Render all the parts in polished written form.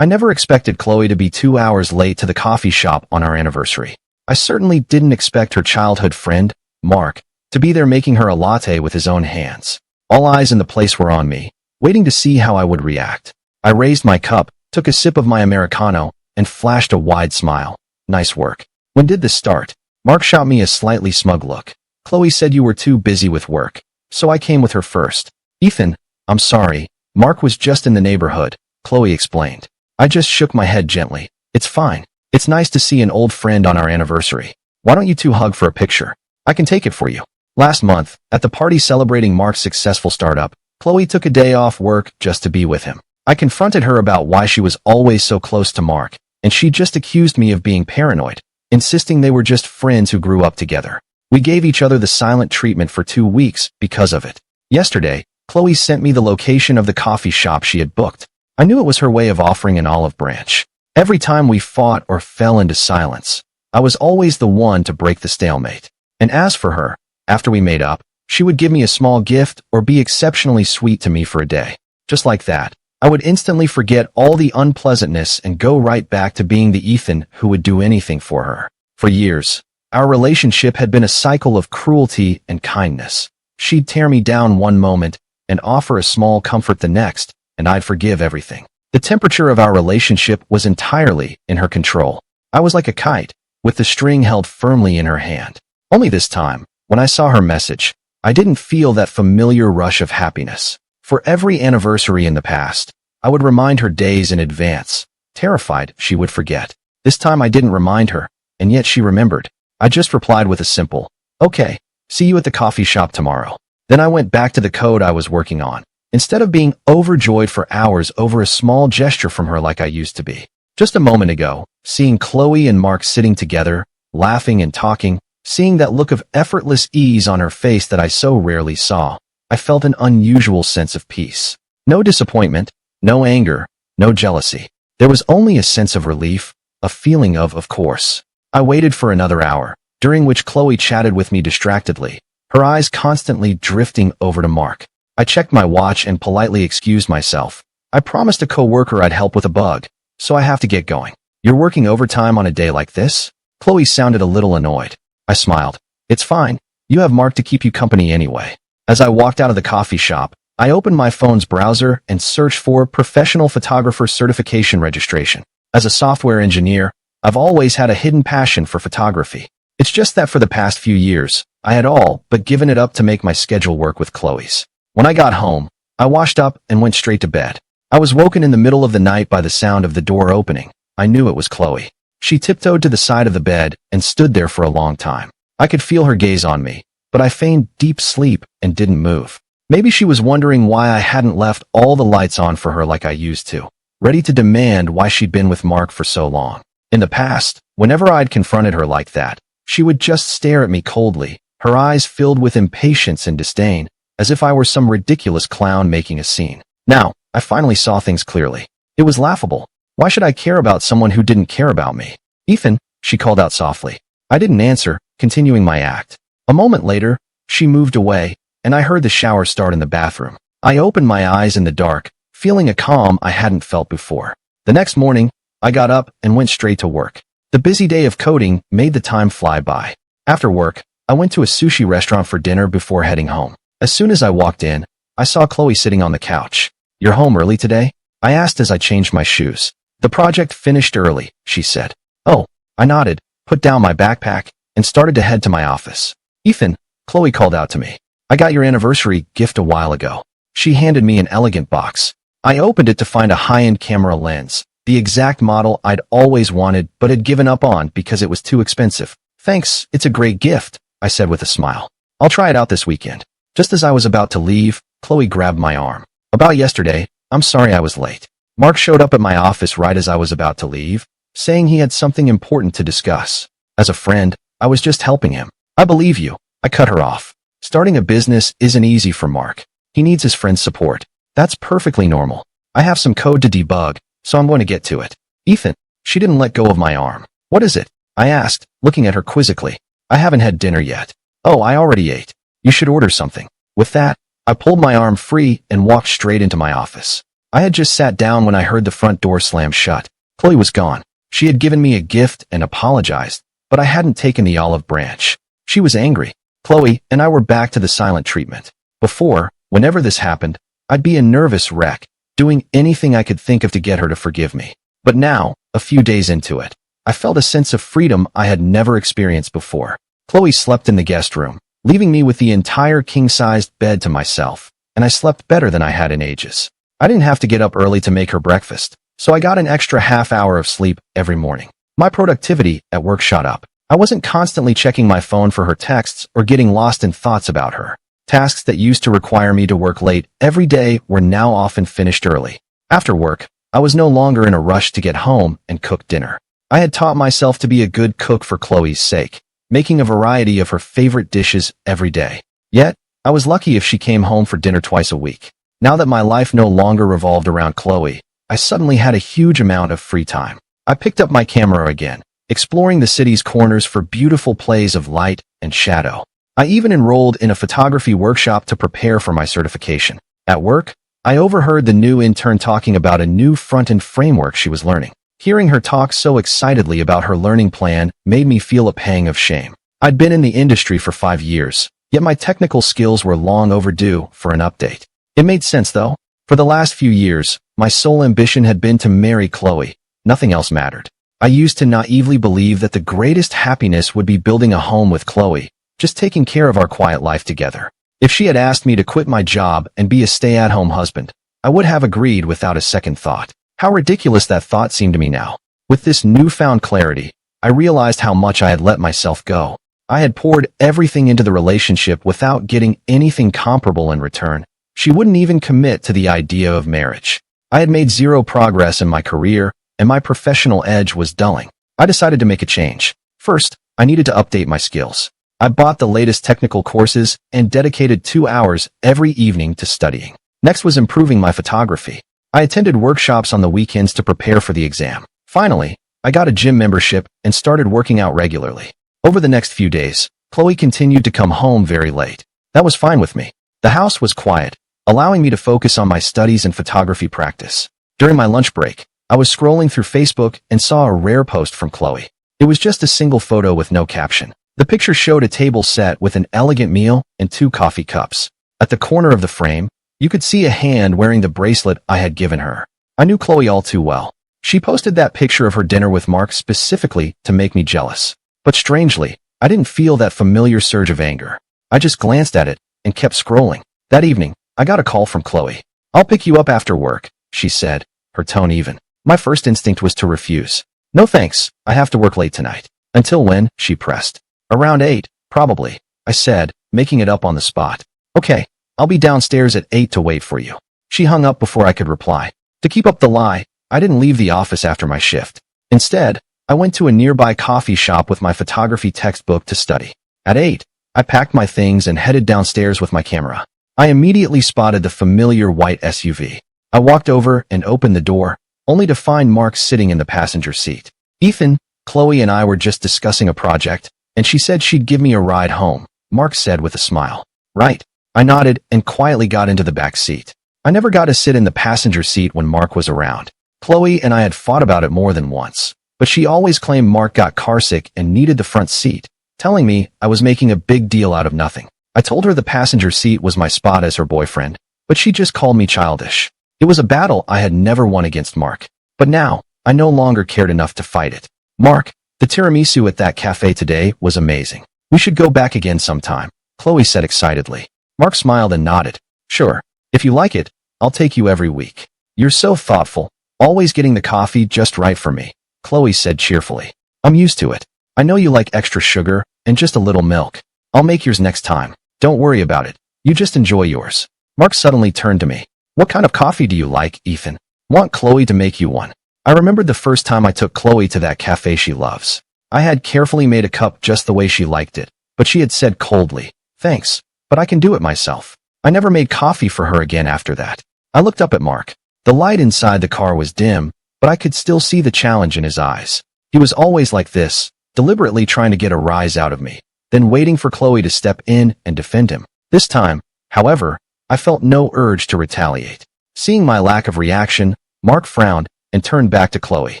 I never expected Chloe to be 2 hours late to the coffee shop on our anniversary. I certainly didn't expect her childhood friend, Mark, to be there making her a latte with his own hands. All eyes in the place were on me, waiting to see how I would react. I raised my cup, took a sip of my Americano, and flashed a wide smile. Nice work. When did this start? Mark shot me a slightly smug look. Chloe said you were too busy with work, so I came with her first. Ethan, I'm sorry. Mark was just in the neighborhood, Chloe explained. I just shook my head gently. It's fine. It's nice to see an old friend on our anniversary. Why don't you two hug for a picture? I can take it for you. Last month, at the party celebrating Mark's successful startup, Chloe took a day off work just to be with him. I confronted her about why she was always so close to Mark, and she just accused me of being paranoid, insisting they were just friends who grew up together. We gave each other the silent treatment for 2 weeks because of it. Yesterday, Chloe sent me the location of the coffee shop she had booked. I knew it was her way of offering an olive branch. Every time we fought or fell into silence, I was always the one to break the stalemate. And as for her, after we made up, she would give me a small gift or be exceptionally sweet to me for a day. Just like that, I would instantly forget all the unpleasantness and go right back to being the Ethan who would do anything for her. For years, our relationship had been a cycle of cruelty and kindness. She'd tear me down one moment and offer a small comfort the next, and I'd forgive everything. The temperature of our relationship was entirely in her control. I was like a kite, with the string held firmly in her hand. Only this time, when I saw her message, I didn't feel that familiar rush of happiness. For every anniversary in the past, I would remind her days in advance, terrified she would forget. This time I didn't remind her, and yet she remembered. I just replied with a simple, "Okay, see you at the coffee shop tomorrow." Then I went back to the code I was working on, instead of being overjoyed for hours over a small gesture from her like I used to be. Just a moment ago, seeing Chloe and Mark sitting together, laughing and talking, seeing that look of effortless ease on her face that I so rarely saw, I felt an unusual sense of peace. No disappointment, no anger, no jealousy. There was only a sense of relief, a feeling of course. I waited for another hour, during which Chloe chatted with me distractedly, her eyes constantly drifting over to Mark. I checked my watch and politely excused myself. I promised a coworker I'd help with a bug, so I have to get going. You're working overtime on a day like this? Chloe sounded a little annoyed. I smiled. It's fine. You have Mark to keep you company anyway. As I walked out of the coffee shop, I opened my phone's browser and searched for Professional Photographer Certification Registration. As a software engineer, I've always had a hidden passion for photography. It's just that for the past few years, I had all but given it up to make my schedule work with Chloe's. When I got home, I washed up and went straight to bed. I was woken in the middle of the night by the sound of the door opening. I knew it was Chloe. She tiptoed to the side of the bed and stood there for a long time. I could feel her gaze on me, but I feigned deep sleep and didn't move. Maybe she was wondering why I hadn't left all the lights on for her like I used to, ready to demand why she'd been with Mark for so long. In the past, whenever I'd confronted her like that, she would just stare at me coldly, her eyes filled with impatience and disdain, as if I were some ridiculous clown making a scene. Now, I finally saw things clearly. It was laughable. Why should I care about someone who didn't care about me? Ethan, she called out softly. I didn't answer, continuing my act. A moment later, she moved away, and I heard the shower start in the bathroom. I opened my eyes in the dark, feeling a calm I hadn't felt before. The next morning, I got up and went straight to work. The busy day of coding made the time fly by. After work, I went to a sushi restaurant for dinner before heading home. As soon as I walked in, I saw Chloe sitting on the couch. You're home early today? I asked as I changed my shoes. The project finished early, she said. Oh, I nodded, put down my backpack, and started to head to my office. Ethan, Chloe called out to me. I got your anniversary gift a while ago. She handed me an elegant box. I opened it to find a high-end camera lens, the exact model I'd always wanted but had given up on because it was too expensive. Thanks, it's a great gift, I said with a smile. I'll try it out this weekend. Just as I was about to leave, Chloe grabbed my arm. About yesterday, I'm sorry I was late. Mark showed up at my office right as I was about to leave, saying he had something important to discuss. As a friend, I was just helping him. I believe you. I cut her off. Starting a business isn't easy for Mark. He needs his friend's support. That's perfectly normal. I have some code to debug, so I'm going to get to it. Ethan, she didn't let go of my arm. What is it? I asked, looking at her quizzically. I haven't had dinner yet. Oh, I already ate. You should order something. With that, I pulled my arm free and walked straight into my office. I had just sat down when I heard the front door slam shut. Chloe was gone. She had given me a gift and apologized, but I hadn't taken the olive branch. She was angry. Chloe and I were back to the silent treatment. Before, whenever this happened, I'd be a nervous wreck, doing anything I could think of to get her to forgive me. But now, a few days into it, I felt a sense of freedom I had never experienced before. Chloe slept in the guest room, leaving me with the entire king-sized bed to myself, and I slept better than I had in ages. I didn't have to get up early to make her breakfast, so I got an extra half hour of sleep every morning. My productivity at work shot up. I wasn't constantly checking my phone for her texts or getting lost in thoughts about her. Tasks that used to require me to work late every day were now often finished early. After work, I was no longer in a rush to get home and cook dinner. I had taught myself to be a good cook for Chloe's sake, making a variety of her favorite dishes every day. Yet, I was lucky if she came home for dinner twice a week. Now that my life no longer revolved around Chloe, I suddenly had a huge amount of free time. I picked up my camera again, exploring the city's corners for beautiful plays of light and shadow. I even enrolled in a photography workshop to prepare for my certification. At work, I overheard the new intern talking about a new front-end framework she was learning. Hearing her talk so excitedly about her learning plan made me feel a pang of shame. I'd been in the industry for 5 years, yet my technical skills were long overdue for an update. It made sense, though. For the last few years, my sole ambition had been to marry Chloe. Nothing else mattered. I used to naively believe that the greatest happiness would be building a home with Chloe, just taking care of our quiet life together. If she had asked me to quit my job and be a stay-at-home husband, I would have agreed without a second thought. How ridiculous that thought seemed to me now. With this newfound clarity, I realized how much I had let myself go. I had poured everything into the relationship without getting anything comparable in return. She wouldn't even commit to the idea of marriage. I had made zero progress in my career, and my professional edge was dulling. I decided to make a change. First, I needed to update my skills. I bought the latest technical courses and dedicated 2 hours every evening to studying. Next was improving my photography. I attended workshops on the weekends to prepare for the exam. Finally, I got a gym membership and started working out regularly. Over the next few days, Chloe continued to come home very late. That was fine with me. The house was quiet, allowing me to focus on my studies and photography practice. During my lunch break, I was scrolling through Facebook and saw a rare post from Chloe. It was just a single photo with no caption. The picture showed a table set with an elegant meal and 2 coffee cups. At the corner of the frame, you could see a hand wearing the bracelet I had given her. I knew Chloe all too well. She posted that picture of her dinner with Mark specifically to make me jealous. But strangely, I didn't feel that familiar surge of anger. I just glanced at it and kept scrolling. That evening, I got a call from Chloe. "I'll pick you up after work," she said, her tone even. My first instinct was to refuse. "No thanks, I have to work late tonight." "Until when?" she pressed. "Around 8, probably," I said, making it up on the spot. "Okay, I'll be downstairs at 8 to wait for you." She hung up before I could reply. To keep up the lie, I didn't leave the office after my shift. Instead, I went to a nearby coffee shop with my photography textbook to study. At 8, I packed my things and headed downstairs with my camera. I immediately spotted the familiar white SUV. I walked over and opened the door, only to find Mark sitting in the passenger seat. "Ethan, Chloe and I were just discussing a project, and she said she'd give me a ride home," Mark said with a smile. "Right." I nodded and quietly got into the back seat. I never got to sit in the passenger seat when Mark was around. Chloe and I had fought about it more than once, but she always claimed Mark got carsick and needed the front seat, telling me I was making a big deal out of nothing. I told her the passenger seat was my spot as her boyfriend, but she just called me childish. It was a battle I had never won against Mark, but now I no longer cared enough to fight it. "Mark, the tiramisu at that cafe today was amazing. We should go back again sometime," Chloe said excitedly. Mark smiled and nodded. "Sure. If you like it, I'll take you every week." "You're so thoughtful, always getting the coffee just right for me," Chloe said cheerfully. "I'm used to it. I know you like extra sugar and just a little milk. I'll make yours next time. Don't worry about it. You just enjoy yours." Mark suddenly turned to me. "What kind of coffee do you like, Ethan? Want Chloe to make you one?" I remembered the first time I took Chloe to that cafe she loves. I had carefully made a cup just the way she liked it, but she had said coldly, "Thanks, but I can do it myself." I never made coffee for her again after that. I looked up at Mark. The light inside the car was dim, but I could still see the challenge in his eyes. He was always like this, deliberately trying to get a rise out of me, then waiting for Chloe to step in and defend him. This time, however, I felt no urge to retaliate. Seeing my lack of reaction, Mark frowned and turned back to Chloe.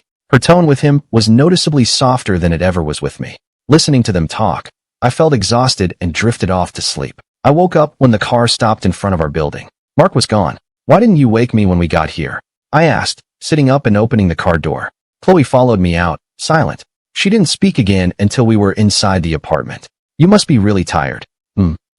Her tone with him was noticeably softer than it ever was with me. Listening to them talk, I felt exhausted and drifted off to sleep. I woke up when the car stopped in front of our building. Mark was gone. "Why didn't you wake me when we got here?" I asked, sitting up and opening the car door. Chloe followed me out, silent. She didn't speak again until we were inside the apartment. "You must be really tired."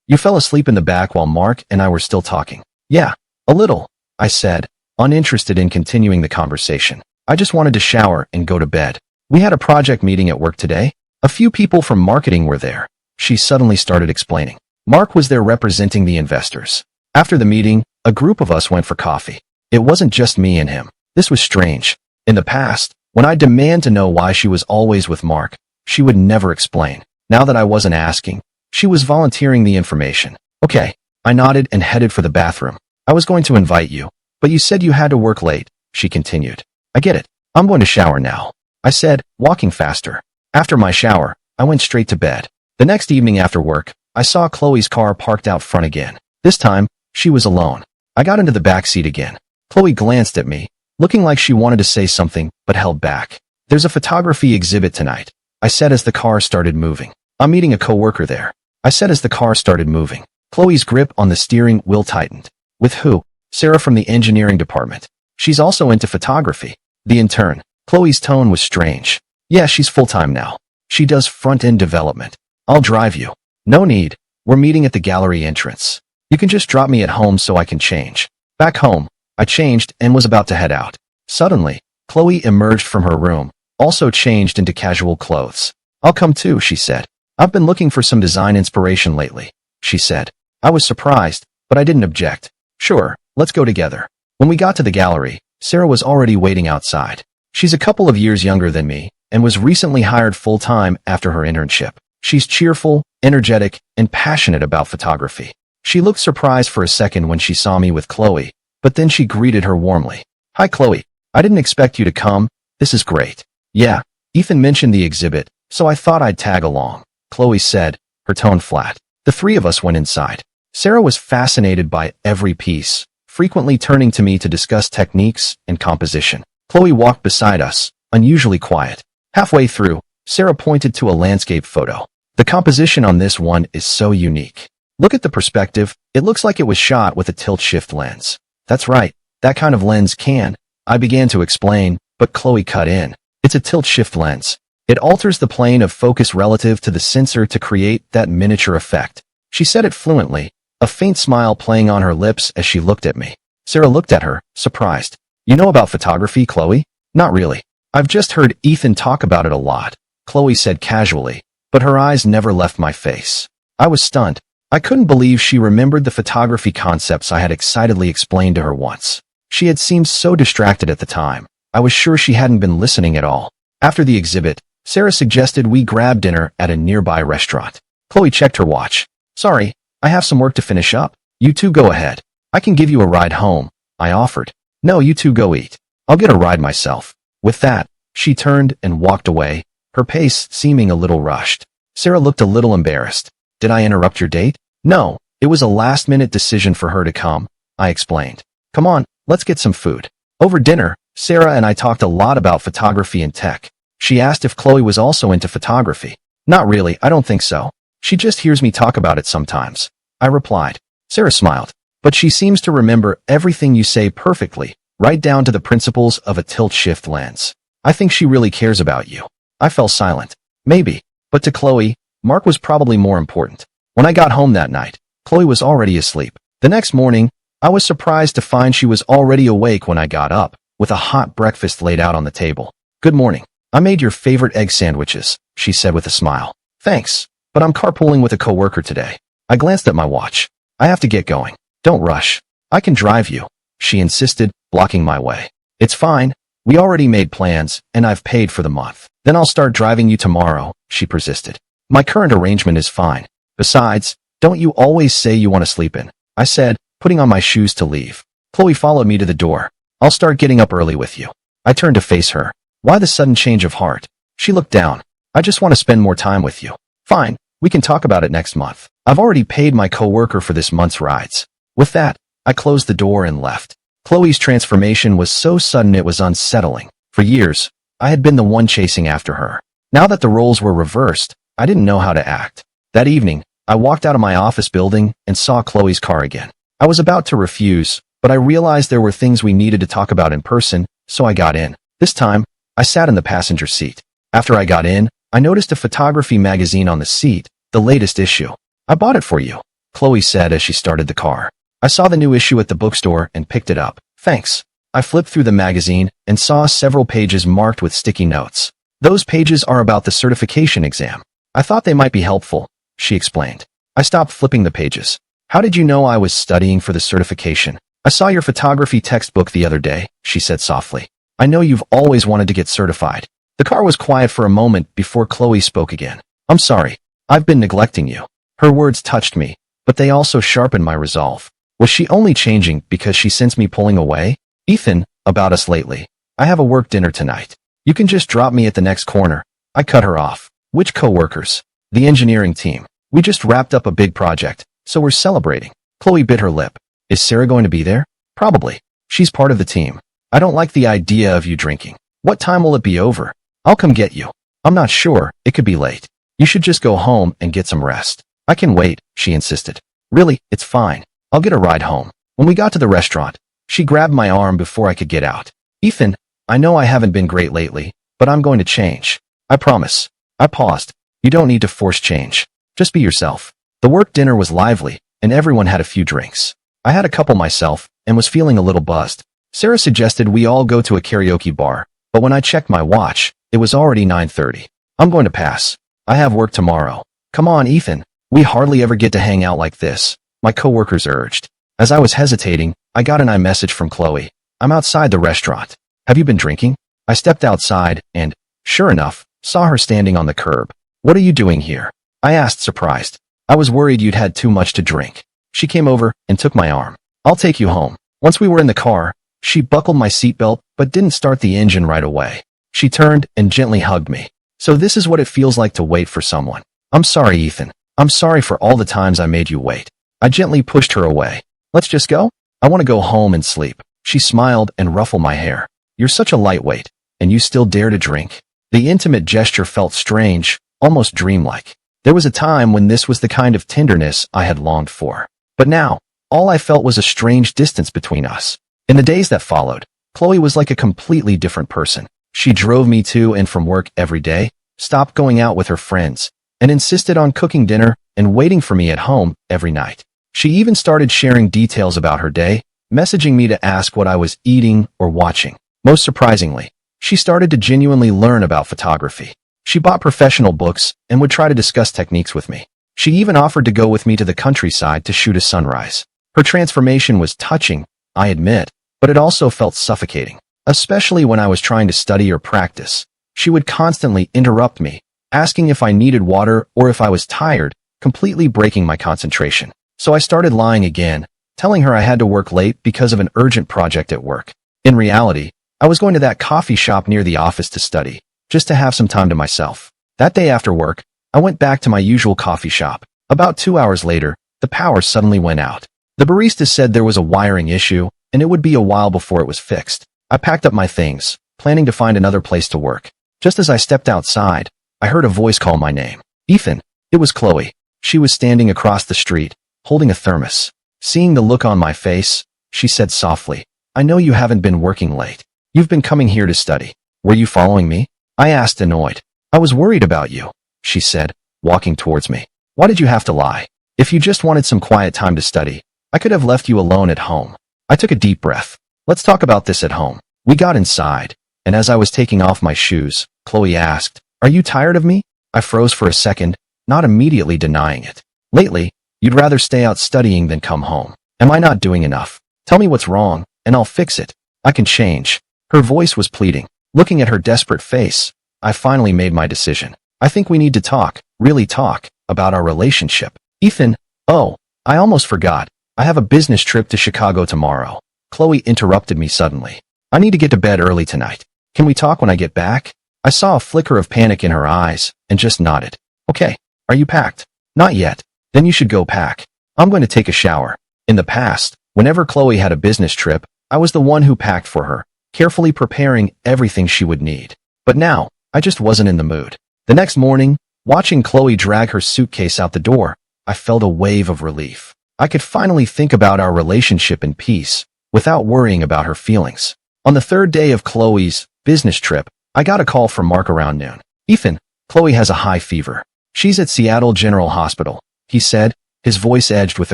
You fell asleep in the back while Mark and I were still talking." "Yeah, a little," I said, uninterested in continuing the conversation. "I just wanted to shower and go to bed." "We had a project meeting at work today. A few people from marketing were there." She suddenly started explaining. Mark was there representing the investors. After the meeting, a group of us went for coffee. It wasn't just me and him. This was strange. In the past, when I demand to know why she was always with Mark, she would never explain. Now that I wasn't asking, she was volunteering the information. "Okay." I nodded and headed for the bathroom. "I was going to invite you, but you said you had to work late," she continued. "I get it. I'm going to shower now," I said, walking faster. After my shower, I went straight to bed. The next evening after work, I saw Chloe's car parked out front again. This time, she was alone. I got into the back seat again. Chloe glanced at me, looking like she wanted to say something, but held back. "There's a photography exhibit tonight," I said as the car started moving. "I'm meeting a coworker there," I said as the car started moving. Chloe's grip on the steering wheel tightened. "With who?" "Sarah from the engineering department. She's also into photography." "The intern." Chloe's tone was strange. "Yeah, she's full-time now. She does front-end development." "I'll drive you." "No need. We're meeting at the gallery entrance. You can just drop me at home so I can change." Back home, I changed and was about to head out. Suddenly, Chloe emerged from her room, also changed into casual clothes. "I'll come too," she said. "I've been looking for some design inspiration lately," she said. I was surprised, but I didn't object. "Sure, let's go together." When we got to the gallery, Sarah was already waiting outside. She's a couple of years younger than me and was recently hired full-time after her internship. She's cheerful, energetic, and passionate about photography. She looked surprised for a second when she saw me with Chloe, but then she greeted her warmly. "Hi, Chloe. I didn't expect you to come. This is great." "Yeah, Ethan mentioned the exhibit, so I thought I'd tag along," Chloe said, her tone flat. The three of us went inside. Sarah was fascinated by every piece, frequently turning to me to discuss techniques and composition. Chloe walked beside us, unusually quiet. Halfway through, Sarah pointed to a landscape photo. "The composition on this one is so unique. Look at the perspective. It looks like it was shot with a tilt-shift lens." "That's right. That kind of lens can," I began to explain, but Chloe cut in. "It's a tilt-shift lens. It alters the plane of focus relative to the sensor to create that miniature effect." She said it fluently, a faint smile playing on her lips as she looked at me. Sarah looked at her, surprised. "You know about photography, Chloe?" "Not really. I've just heard Ethan talk about it a lot," Chloe said casually, but her eyes never left my face. I was stunned. I couldn't believe she remembered the photography concepts I had excitedly explained to her once. She had seemed so distracted at the time. I was sure she hadn't been listening at all. After the exhibit, Sarah suggested we grab dinner at a nearby restaurant. Chloe checked her watch. "Sorry, I have some work to finish up. You two go ahead. I can give you a ride home," I offered. "No, you two go eat. I'll get a ride myself." With that, she turned and walked away, her pace seeming a little rushed. Sarah looked a little embarrassed. "Did I interrupt your date?" "No, it was a last-minute decision for her to come," I explained. "Come on, let's get some food." Over dinner, Sarah and I talked a lot about photography and tech. She asked if Chloe was also into photography. "Not really, I don't think so. She just hears me talk about it sometimes," I replied. Sarah smiled. "But she seems to remember everything you say perfectly, right down to the principles of a tilt-shift lens. I think she really cares about you." I fell silent. Maybe. But to Chloe, Mark was probably more important. When I got home that night, Chloe was already asleep. The next morning, I was surprised to find she was already awake when I got up, with a hot breakfast laid out on the table. "Good morning. I made your favorite egg sandwiches," she said with a smile. "Thanks, but I'm carpooling with a coworker today." I glanced at my watch. "I have to get going." "Don't rush. I can drive you," she insisted, blocking my way. "It's fine. We already made plans, and I've paid for the month." "Then I'll start driving you tomorrow," she persisted. "My current arrangement is fine. Besides, don't you always say you want to sleep in?" I said, putting on my shoes to leave. Chloe followed me to the door. "I'll start getting up early with you." I turned to face her. Why the sudden change of heart? She looked down. "I just want to spend more time with you." "Fine, we can talk about it next month. I've already paid my coworker for this month's rides." With that, I closed the door and left. Chloe's transformation was so sudden it was unsettling. For years, I had been the one chasing after her. Now that the roles were reversed, I didn't know how to act. That evening, I walked out of my office building and saw Chloe's car again. I was about to refuse, but I realized there were things we needed to talk about in person, so I got in. This time, I sat in the passenger seat. After I got in, I noticed a photography magazine on the seat, the latest issue. "I bought it for you," Chloe said as she started the car. "I saw the new issue at the bookstore and picked it up. Thanks." I flipped through the magazine and saw several pages marked with sticky notes. "Those pages are about the certification exam. I thought they might be helpful," she explained. I stopped flipping the pages. "How did you know I was studying for the certification?" "I saw your photography textbook the other day," she said softly. "I know you've always wanted to get certified." The car was quiet for a moment before Chloe spoke again. "I'm sorry. I've been neglecting you." Her words touched me, but they also sharpened my resolve. Was she only changing because she sensed me pulling away? "Ethan, about us lately. I have a work dinner tonight. You can just drop me at the next corner." I cut her off. "Which co-workers?" "The engineering team. We just wrapped up a big project, so we're celebrating." Chloe bit her lip. "Is Sarah going to be there?" "Probably. She's part of the team." "I don't like the idea of you drinking." "What time will it be over?" "I'll come get you." "I'm not sure. It could be late." "You should just go home and get some rest." "I can wait," she insisted. "Really, it's fine. I'll get a ride home." When we got to the restaurant, she grabbed my arm before I could get out. "Ethan, I know I haven't been great lately, but I'm going to change. I promise." I paused. "You don't need to force change. Just be yourself." The work dinner was lively, and everyone had a few drinks. I had a couple myself and was feeling a little buzzed. Sarah suggested we all go to a karaoke bar, but when I checked my watch, it was already 9:30. "I'm going to pass. I have work tomorrow." "Come on, Ethan. We hardly ever get to hang out like this," my coworkers urged. As I was hesitating, I got an iMessage from Chloe. "I'm outside the restaurant. Have you been drinking?" I stepped outside and, sure enough, saw her standing on the curb. "What are you doing here?" I asked, surprised. "I was worried you'd had too much to drink." She came over and took my arm. "I'll take you home." Once we were in the car, she buckled my seatbelt but didn't start the engine right away. She turned and gently hugged me. "So this is what it feels like to wait for someone." "I'm sorry, Ethan. I'm sorry for all the times I made you wait." I gently pushed her away. "Let's just go? I want to go home and sleep." She smiled and ruffled my hair. "You're such a lightweight, and you still dare to drink?" The intimate gesture felt strange, almost dreamlike. There was a time when this was the kind of tenderness I had longed for. But now, all I felt was a strange distance between us. In the days that followed, Chloe was like a completely different person. She drove me to and from work every day, stopped going out with her friends, and insisted on cooking dinner and waiting for me at home every night. She even started sharing details about her day, messaging me to ask what I was eating or watching. Most surprisingly, she started to genuinely learn about photography. She bought professional books and would try to discuss techniques with me. She even offered to go with me to the countryside to shoot a sunrise. Her transformation was touching, I admit, but it also felt suffocating, especially when I was trying to study or practice. She would constantly interrupt me, asking if I needed water or if I was tired, completely breaking my concentration. So I started lying again, telling her I had to work late because of an urgent project at work. In reality, I was going to that coffee shop near the office to study, just to have some time to myself. That day after work, I went back to my usual coffee shop. About 2 hours later, the power suddenly went out. The barista said there was a wiring issue, and it would be a while before it was fixed. I packed up my things, planning to find another place to work. Just as I stepped outside, I heard a voice call my name. "Ethan." It was Chloe. She was standing across the street, holding a thermos. Seeing the look on my face, she said softly, "I know you haven't been working late. You've been coming here to study. Were you following me?" I asked, annoyed. "I was worried about you," she said, walking towards me. "Why did you have to lie? If you just wanted some quiet time to study, I could have left you alone at home." I took a deep breath. "Let's talk about this at home." We got inside, and as I was taking off my shoes, Chloe asked, "Are you tired of me?" I froze for a second, not immediately denying it. "Lately, you'd rather stay out studying than come home. Am I not doing enough? Tell me what's wrong, and I'll fix it. I can change." Her voice was pleading. Looking at her desperate face, I finally made my decision. "I think we need to talk, really talk, about our relationship." "Ethan, oh, I almost forgot. I have a business trip to Chicago tomorrow." Chloe interrupted me suddenly. "I need to get to bed early tonight. Can we talk when I get back?" I saw a flicker of panic in her eyes and just nodded. "Okay. Are you packed?" "Not yet." "Then you should go pack. I'm going to take a shower." In the past, whenever Chloe had a business trip, I was the one who packed for her, carefully preparing everything she would need. But now, I just wasn't in the mood. The next morning, watching Chloe drag her suitcase out the door, I felt a wave of relief. I could finally think about our relationship in peace, without worrying about her feelings. On the third day of Chloe's business trip, I got a call from Mark around noon. "Ethan, Chloe has a high fever. She's at Seattle General Hospital," he said, his voice edged with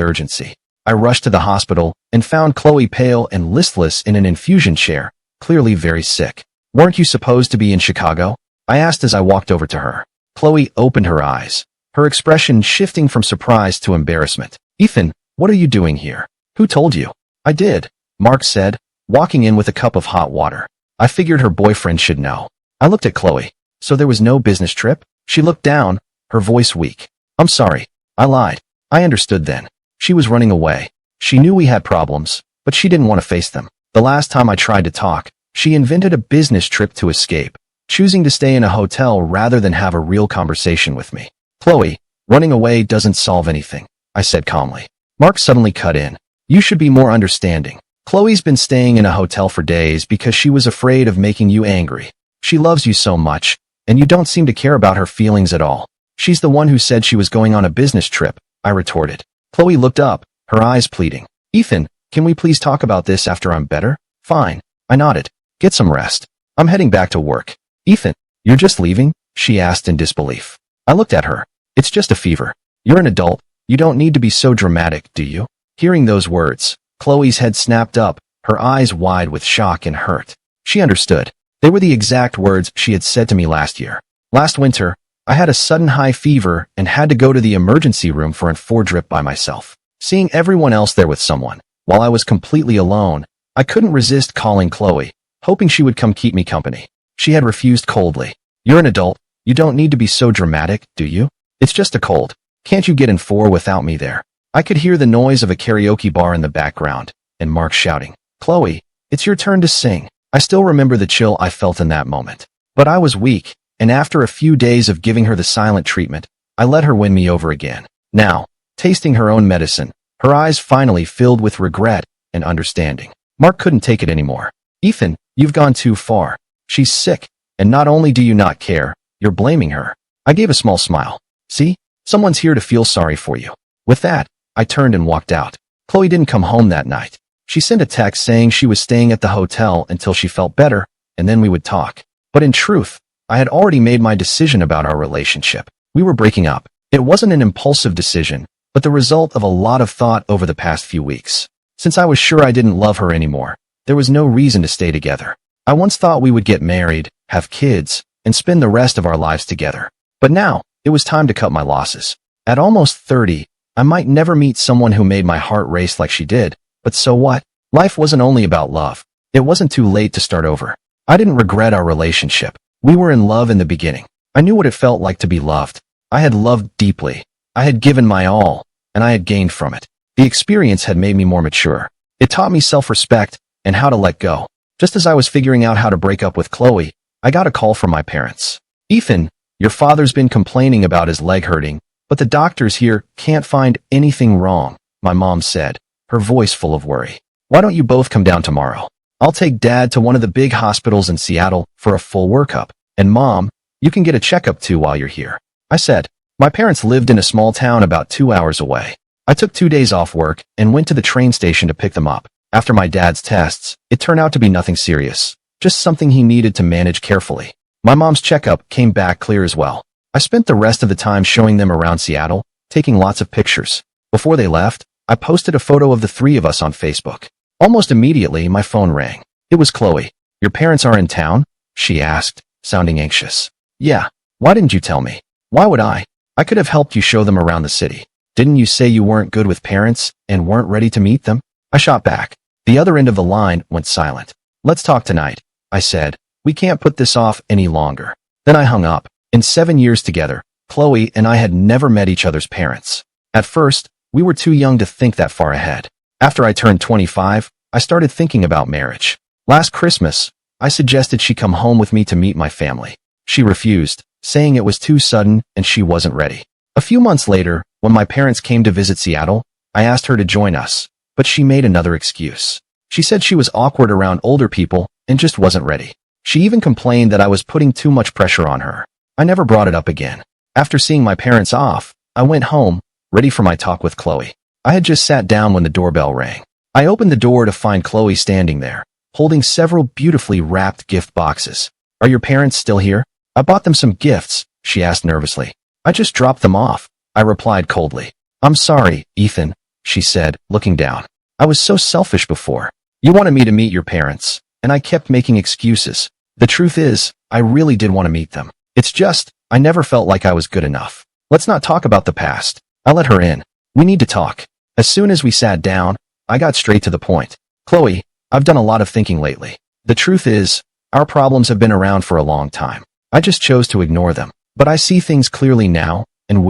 urgency. I rushed to the hospital and found Chloe pale and listless in an infusion chair, clearly very sick. "Weren't you supposed to be in Chicago?" I asked as I walked over to her. Chloe opened her eyes, her expression shifting from surprise to embarrassment. "Ethan, what are you doing here? Who told you?" "I did," Mark said, walking in with a cup of hot water. "I figured her boyfriend should know." I looked at Chloe. "So there was no business trip?" She looked down, her voice weak. "I'm sorry. I lied." I understood then. She was running away. She knew we had problems, but she didn't want to face them. The last time I tried to talk, she invented a business trip to escape, choosing to stay in a hotel rather than have a real conversation with me. "Chloe, running away doesn't solve anything," I said calmly. Mark suddenly cut in. "You should be more understanding. Chloe's been staying in a hotel for days because she was afraid of making you angry. She loves you so much, and you don't seem to care about her feelings at all." "She's the one who said she was going on a business trip," I retorted. Chloe looked up, her eyes pleading. "Ethan, can we please talk about this after I'm better?" "Fine," I nodded. "Get some rest. I'm heading back to work." "Ethan, you're just leaving?" she asked in disbelief. I looked at her. "It's just a fever. You're an adult. You don't need to be so dramatic, do you?" Hearing those words, Chloe's head snapped up, her eyes wide with shock and hurt. She understood. They were the exact words she had said to me last year. "Last winter, I had a sudden high fever and had to go to the emergency room for an 4-drip by myself. Seeing everyone else there with someone, while I was completely alone, I couldn't resist calling Chloe, hoping she would come keep me company. She had refused coldly. "You're an adult. You don't need to be so dramatic, do you? It's just a cold. Can't you get in 4 without me there?" I could hear the noise of a karaoke bar in the background, and Mark shouting, "Chloe, it's your turn to sing." I still remember the chill I felt in that moment. But I was weak, and after a few days of giving her the silent treatment, I let her win me over again. Now, tasting her own medicine, her eyes finally filled with regret and understanding. Mark couldn't take it anymore. "Ethan, you've gone too far. She's sick, and not only do you not care, you're blaming her." I gave a small smile. "See? Someone's here to feel sorry for you." With that, I turned and walked out. Chloe didn't come home that night. She sent a text saying she was staying at the hotel until she felt better, and then we would talk. But in truth, I had already made my decision about our relationship. We were breaking up. It wasn't an impulsive decision, but the result of a lot of thought over the past few weeks. Since I was sure I didn't love her anymore, there was no reason to stay together. I once thought we would get married, have kids, and spend the rest of our lives together. But now, it was time to cut my losses. At almost 30, I might never meet someone who made my heart race like she did, but so what? Life wasn't only about love. It wasn't too late to start over. I didn't regret our relationship. We were in love in the beginning. I knew what it felt like to be loved. I had loved deeply. I had given my all, and I had gained from it. The experience had made me more mature. It taught me self-respect and how to let go. Just as I was figuring out how to break up with Chloe, I got a call from my parents. "Ethan, your father's been complaining about his leg hurting, but the doctors here can't find anything wrong," my mom said, her voice full of worry. "Why don't you both come down tomorrow? I'll take Dad to one of the big hospitals in Seattle for a full workup. And Mom, you can get a checkup too while you're here." I said. My parents lived in a small town about 2 hours away. I took 2 days off work and went to the train station to pick them up. After my dad's tests, it turned out to be nothing serious, just something he needed to manage carefully. My mom's checkup came back clear as well. I spent the rest of the time showing them around Seattle, taking lots of pictures. Before they left, I posted a photo of the 3 of us on Facebook. Almost immediately, my phone rang. It was Chloe. "Your parents are in town?" she asked, sounding anxious. "Yeah. Why didn't you tell me?" "Why would I? I could have helped you show them around the city. Didn't you say you weren't good with parents and weren't ready to meet them?" I shot back. The other end of the line went silent. "Let's talk tonight," I said. "We can't put this off any longer." Then I hung up. In 7 years together, Chloe and I had never met each other's parents. At first, we were too young to think that far ahead. After I turned 25, I started thinking about marriage. Last Christmas, I suggested she come home with me to meet my family. She refused, saying it was too sudden and she wasn't ready. A few months later, when my parents came to visit Seattle, I asked her to join us, but she made another excuse. She said she was awkward around older people and just wasn't ready. She even complained that I was putting too much pressure on her. I never brought it up again. After seeing my parents off, I went home, ready for my talk with Chloe. I had just sat down when the doorbell rang. I opened the door to find Chloe standing there, holding several beautifully wrapped gift boxes. Are your parents still here? I bought them some gifts, she asked nervously. I just dropped them off, I replied coldly. I'm sorry, Ethan, she said, looking down. I was so selfish before. You wanted me to meet your parents, and I kept making excuses. The truth is, I really did want to meet them. It's just, I never felt like I was good enough. Let's not talk about the past. I let her in. We need to talk. As soon as we sat down, I got straight to the point. Chloe, I've done a lot of thinking lately. The truth is, our problems have been around for a long time. I just chose to ignore them. But I see things clearly now, and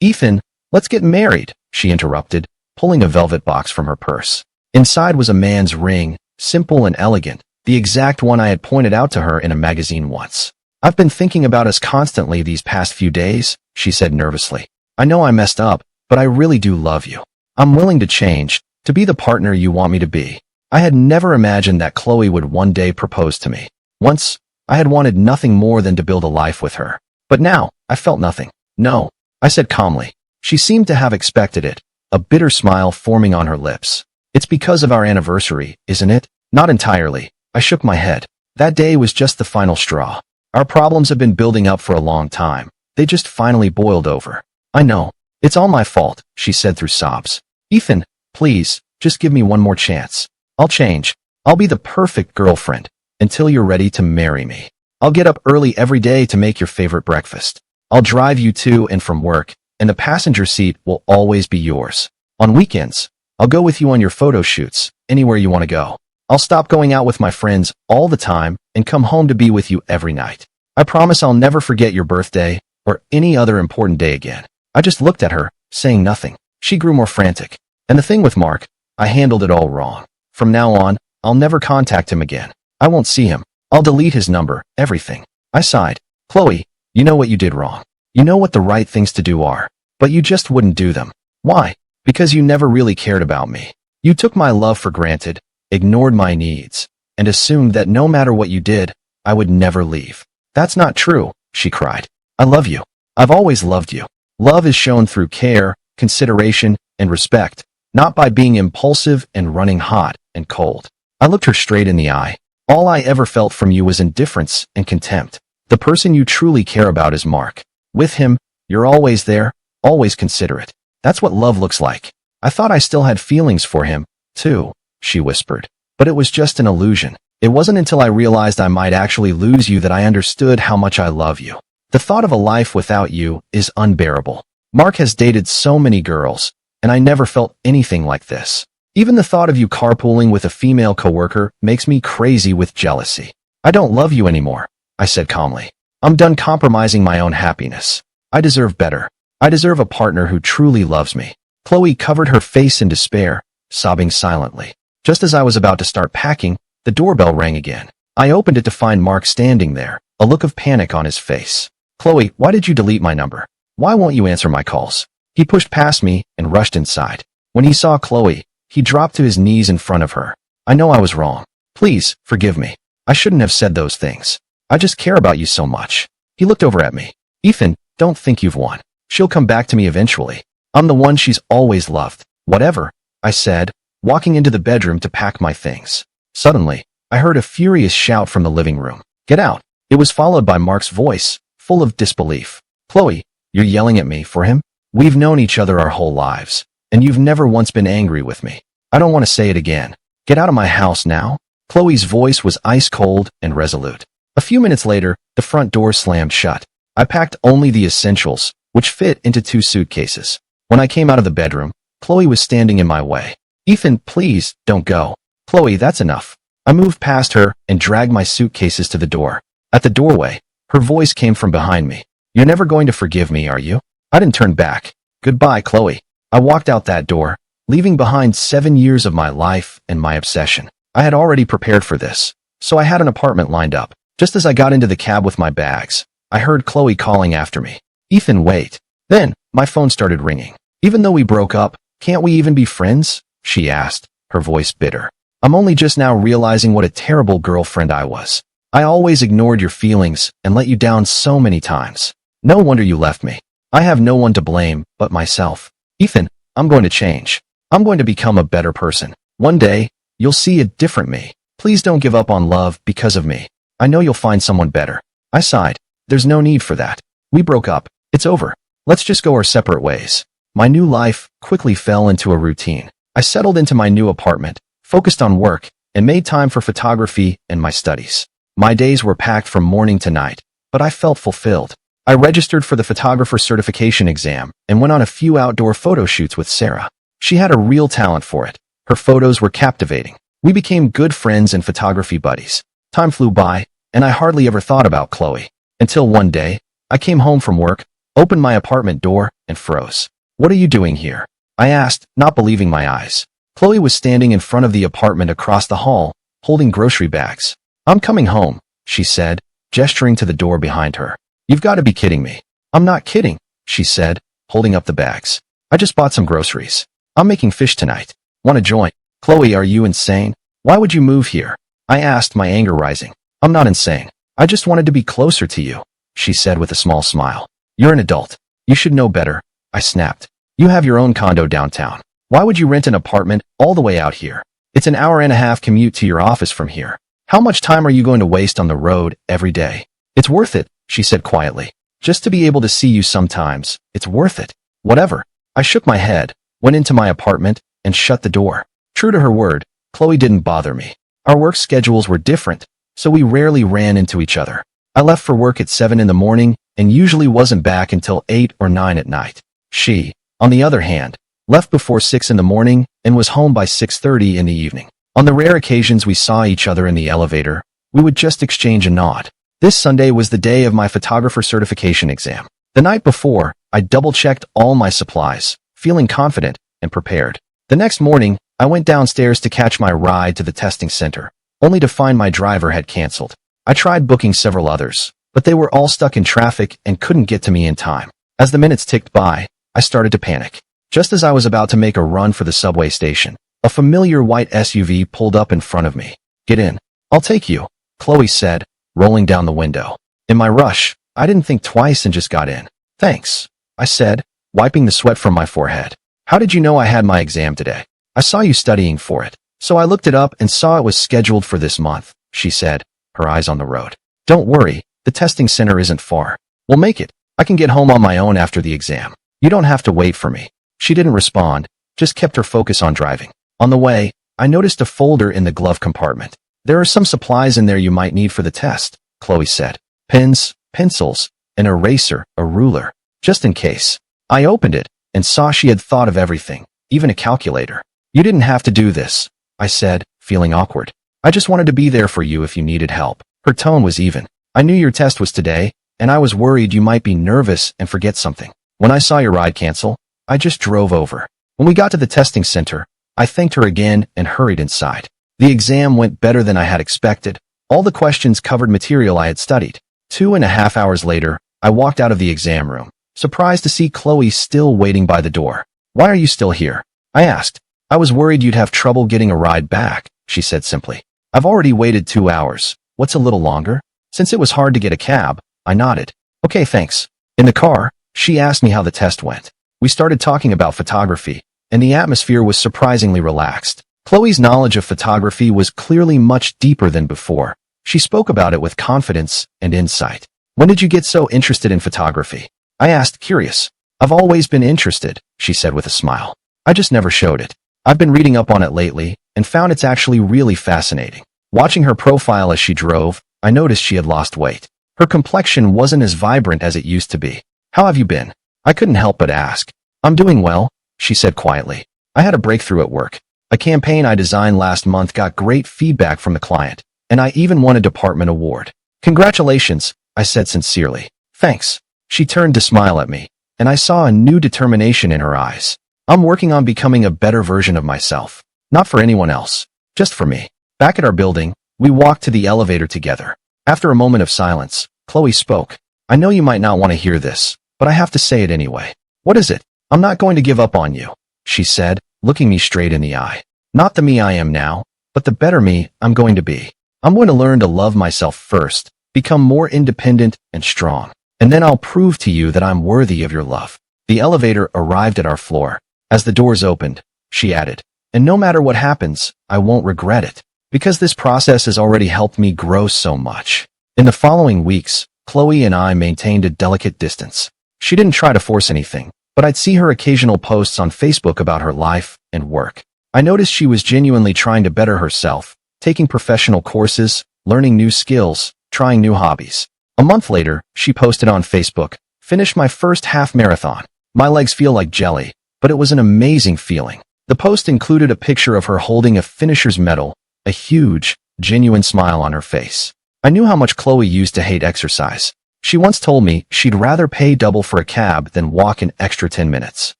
Ethan, let's get married, she interrupted, pulling a velvet box from her purse. Inside was a man's ring, simple and elegant, the exact one I had pointed out to her in a magazine once. I've been thinking about us constantly these past few days, she said nervously. I know I messed up, but I really do love you. I'm willing to change, to be the partner you want me to be. I had never imagined that Chloe would one day propose to me. Once, I had wanted nothing more than to build a life with her. But now, I felt nothing. No, I said calmly. She seemed to have expected it, a bitter smile forming on her lips. It's because of our anniversary, isn't it? Not entirely. I shook my head. That day was just the final straw. Our problems have been building up for a long time. They just finally boiled over. I know. It's all my fault, she said through sobs. Ethan, please, just give me one more chance. I'll change. I'll be the perfect girlfriend until you're ready to marry me. I'll get up early every day to make your favorite breakfast. I'll drive you to and from work, and the passenger seat will always be yours. On weekends, I'll go with you on your photo shoots, anywhere you want to go. I'll stop going out with my friends all the time and come home to be with you every night. I promise I'll never forget your birthday or any other important day again. I just looked at her, saying nothing. She grew more frantic. And the thing with Mark, I handled it all wrong. From now on, I'll never contact him again. I won't see him. I'll delete his number, everything. I sighed. Chloe, you know what you did wrong. You know what the right things to do are. But you just wouldn't do them. Why? Because you never really cared about me. You took my love for granted, ignored my needs, and assumed that no matter what you did, I would never leave. That's not true, she cried. I love you. I've always loved you. Love is shown through care, consideration, and respect, not by being impulsive and running hot and cold. I looked her straight in the eye. All I ever felt from you was indifference and contempt. The person you truly care about is Mark. With him, you're always there, always considerate. That's what love looks like. I thought I still had feelings for him, too, she whispered. But it was just an illusion. It wasn't until I realized I might actually lose you that I understood how much I love you. The thought of a life without you is unbearable. Mark has dated so many girls, and I never felt anything like this. Even the thought of you carpooling with a female coworker makes me crazy with jealousy. I don't love you anymore, I said calmly. I'm done compromising my own happiness. I deserve better. I deserve a partner who truly loves me. Chloe covered her face in despair, sobbing silently. Just as I was about to start packing, the doorbell rang again. I opened it to find Mark standing there, a look of panic on his face. Chloe, why did you delete my number? Why won't you answer my calls? He pushed past me and rushed inside. When he saw Chloe, he dropped to his knees in front of her. I know I was wrong. Please, forgive me. I shouldn't have said those things. I just care about you so much. He looked over at me. Ethan, don't think you've won. She'll come back to me eventually. I'm the one she's always loved. Whatever, I said, walking into the bedroom to pack my things. Suddenly, I heard a furious shout from the living room. Get out. It was followed by Mark's voice, full of disbelief. Chloe, you're yelling at me for him? We've known each other our whole lives, and you've never once been angry with me. I don't want to say it again. Get out of my house now. Chloe's voice was ice cold and resolute. A few minutes later, the front door slammed shut. I packed only the essentials, which fit into 2 suitcases. When I came out of the bedroom, Chloe was standing in my way. Ethan, please, don't go. Chloe, that's enough. I moved past her and dragged my suitcases to the door. At the doorway, her voice came from behind me. You're never going to forgive me, are you? I didn't turn back. Goodbye, Chloe. I walked out that door, leaving behind 7 years of my life and my obsession. I had already prepared for this, so I had an apartment lined up. Just as I got into the cab with my bags, I heard Chloe calling after me. Ethan, wait. Then, my phone started ringing. Even though we broke up, can't we even be friends? She asked, her voice bitter. I'm only just now realizing what a terrible girlfriend I was. I always ignored your feelings and let you down so many times. No wonder you left me. I have no one to blame but myself. Ethan, I'm going to change. I'm going to become a better person. One day, you'll see a different me. Please don't give up on love because of me. I know you'll find someone better. I sighed. There's no need for that. We broke up. It's over. Let's just go our separate ways. My new life quickly fell into a routine. I settled into my new apartment, focused on work, and made time for photography and my studies. My days were packed from morning to night, but I felt fulfilled. I registered for the photographer certification exam and went on a few outdoor photo shoots with Sarah. She had a real talent for it. Her photos were captivating. We became good friends and photography buddies. Time flew by, and I hardly ever thought about Chloe. Until one day, I came home from work, opened my apartment door, and froze. "What are you doing here?" I asked, not believing my eyes. Chloe was standing in front of the apartment across the hall, holding grocery bags. "I'm coming home," she said, gesturing to the door behind her. "You've got to be kidding me." "I'm not kidding," she said, holding up the bags. "I just bought some groceries. I'm making fish tonight. Want to join?" "Chloe, are you insane? Why would you move here?" I asked, my anger rising. "I'm not insane. I just wanted to be closer to you," she said with a small smile. "You're an adult. You should know better," I snapped. "You have your own condo downtown. Why would you rent an apartment all the way out here? It's an hour-and-a-half commute to your office from here. How much time are you going to waste on the road every day?" "It's worth it," she said quietly. "Just to be able to see you sometimes, it's worth it." "Whatever." I shook my head, went into my apartment, and shut the door. True to her word, Chloe didn't bother me. Our work schedules were different, so we rarely ran into each other. I left for work at 7 in the morning and usually wasn't back until 8 or 9 at night. She, on the other hand, left before 6 in the morning and was home by 6:30 in the evening. On the rare occasions we saw each other in the elevator, we would just exchange a nod. This Sunday was the day of my photographer certification exam. The night before, I double-checked all my supplies, feeling confident and prepared. The next morning, I went downstairs to catch my ride to the testing center, only to find my driver had canceled. I tried booking several others, but they were all stuck in traffic and couldn't get to me in time. As the minutes ticked by, I started to panic. Just as I was about to make a run for the subway station, a familiar white SUV pulled up in front of me. "Get in. I'll take you," Chloe said, rolling down the window. In my rush, I didn't think twice and just got in. "Thanks," I said, wiping the sweat from my forehead. "How did you know I had my exam today?" "I saw you studying for it, so I looked it up and saw it was scheduled for this month," she said, her eyes on the road. "Don't worry, the testing center isn't far. We'll make it. I can get home on my own after the exam. You don't have to wait for me." She didn't respond, just kept her focus on driving. On the way, I noticed a folder in the glove compartment. "There are some supplies in there you might need for the test," Chloe said. "Pens, pencils, an eraser, a ruler, just in case." I opened it and saw she had thought of everything, even a calculator. "You didn't have to do this," I said, feeling awkward. "I just wanted to be there for you if you needed help." Her tone was even. "I knew your test was today, and I was worried you might be nervous and forget something. When I saw your ride cancel, I just drove over." When we got to the testing center, I thanked her again and hurried inside. The exam went better than I had expected. All the questions covered material I had studied. 2.5 hours later, I walked out of the exam room, surprised to see Chloe still waiting by the door. "Why are you still here?" I asked. "I was worried you'd have trouble getting a ride back," she said simply. "I've already waited 2 hours. What's a little longer?" Since it was hard to get a cab, I nodded. "Okay, thanks." In the car, she asked me how the test went. We started talking about photography, and the atmosphere was surprisingly relaxed. Chloe's knowledge of photography was clearly much deeper than before. She spoke about it with confidence and insight. "When did you get so interested in photography?" I asked, curious. "I've always been interested," she said with a smile. "I just never showed it. I've been reading up on it lately and found it's actually really fascinating." Watching her profile as she drove, I noticed she had lost weight. Her complexion wasn't as vibrant as it used to be. "How have you been?" I couldn't help but ask. "I'm doing well," she said quietly. "I had a breakthrough at work. A campaign I designed last month got great feedback from the client, and I even won a department award." "Congratulations," I said sincerely. "Thanks." She turned to smile at me, and I saw a new determination in her eyes. "I'm working on becoming a better version of myself. Not for anyone else, just for me." Back at our building, we walked to the elevator together. After a moment of silence, Chloe spoke. "I know you might not want to hear this, but I have to say it anyway." "What is it?" "I'm not going to give up on you," she said, looking me straight in the eye. "Not the me I am now, but the better me I'm going to be. I'm going to learn to love myself first, become more independent and strong, and then I'll prove to you that I'm worthy of your love. The elevator arrived at our floor. As the doors opened, she added, and no matter what happens, I won't regret it, because this process has already helped me grow so much. In the following weeks, Chloe and I maintained a delicate distance. She didn't try to force anything, but I'd see her occasional posts on Facebook about her life and work. I noticed she was genuinely trying to better herself, taking professional courses, learning new skills, trying new hobbies. A month later, she posted on Facebook, "Finished my first half marathon. My legs feel like jelly, but it was an amazing feeling." The post included a picture of her holding a finisher's medal, a huge, genuine smile on her face. I knew how much Chloe used to hate exercise. She once told me she'd rather pay double for a cab than walk an extra 10 minutes.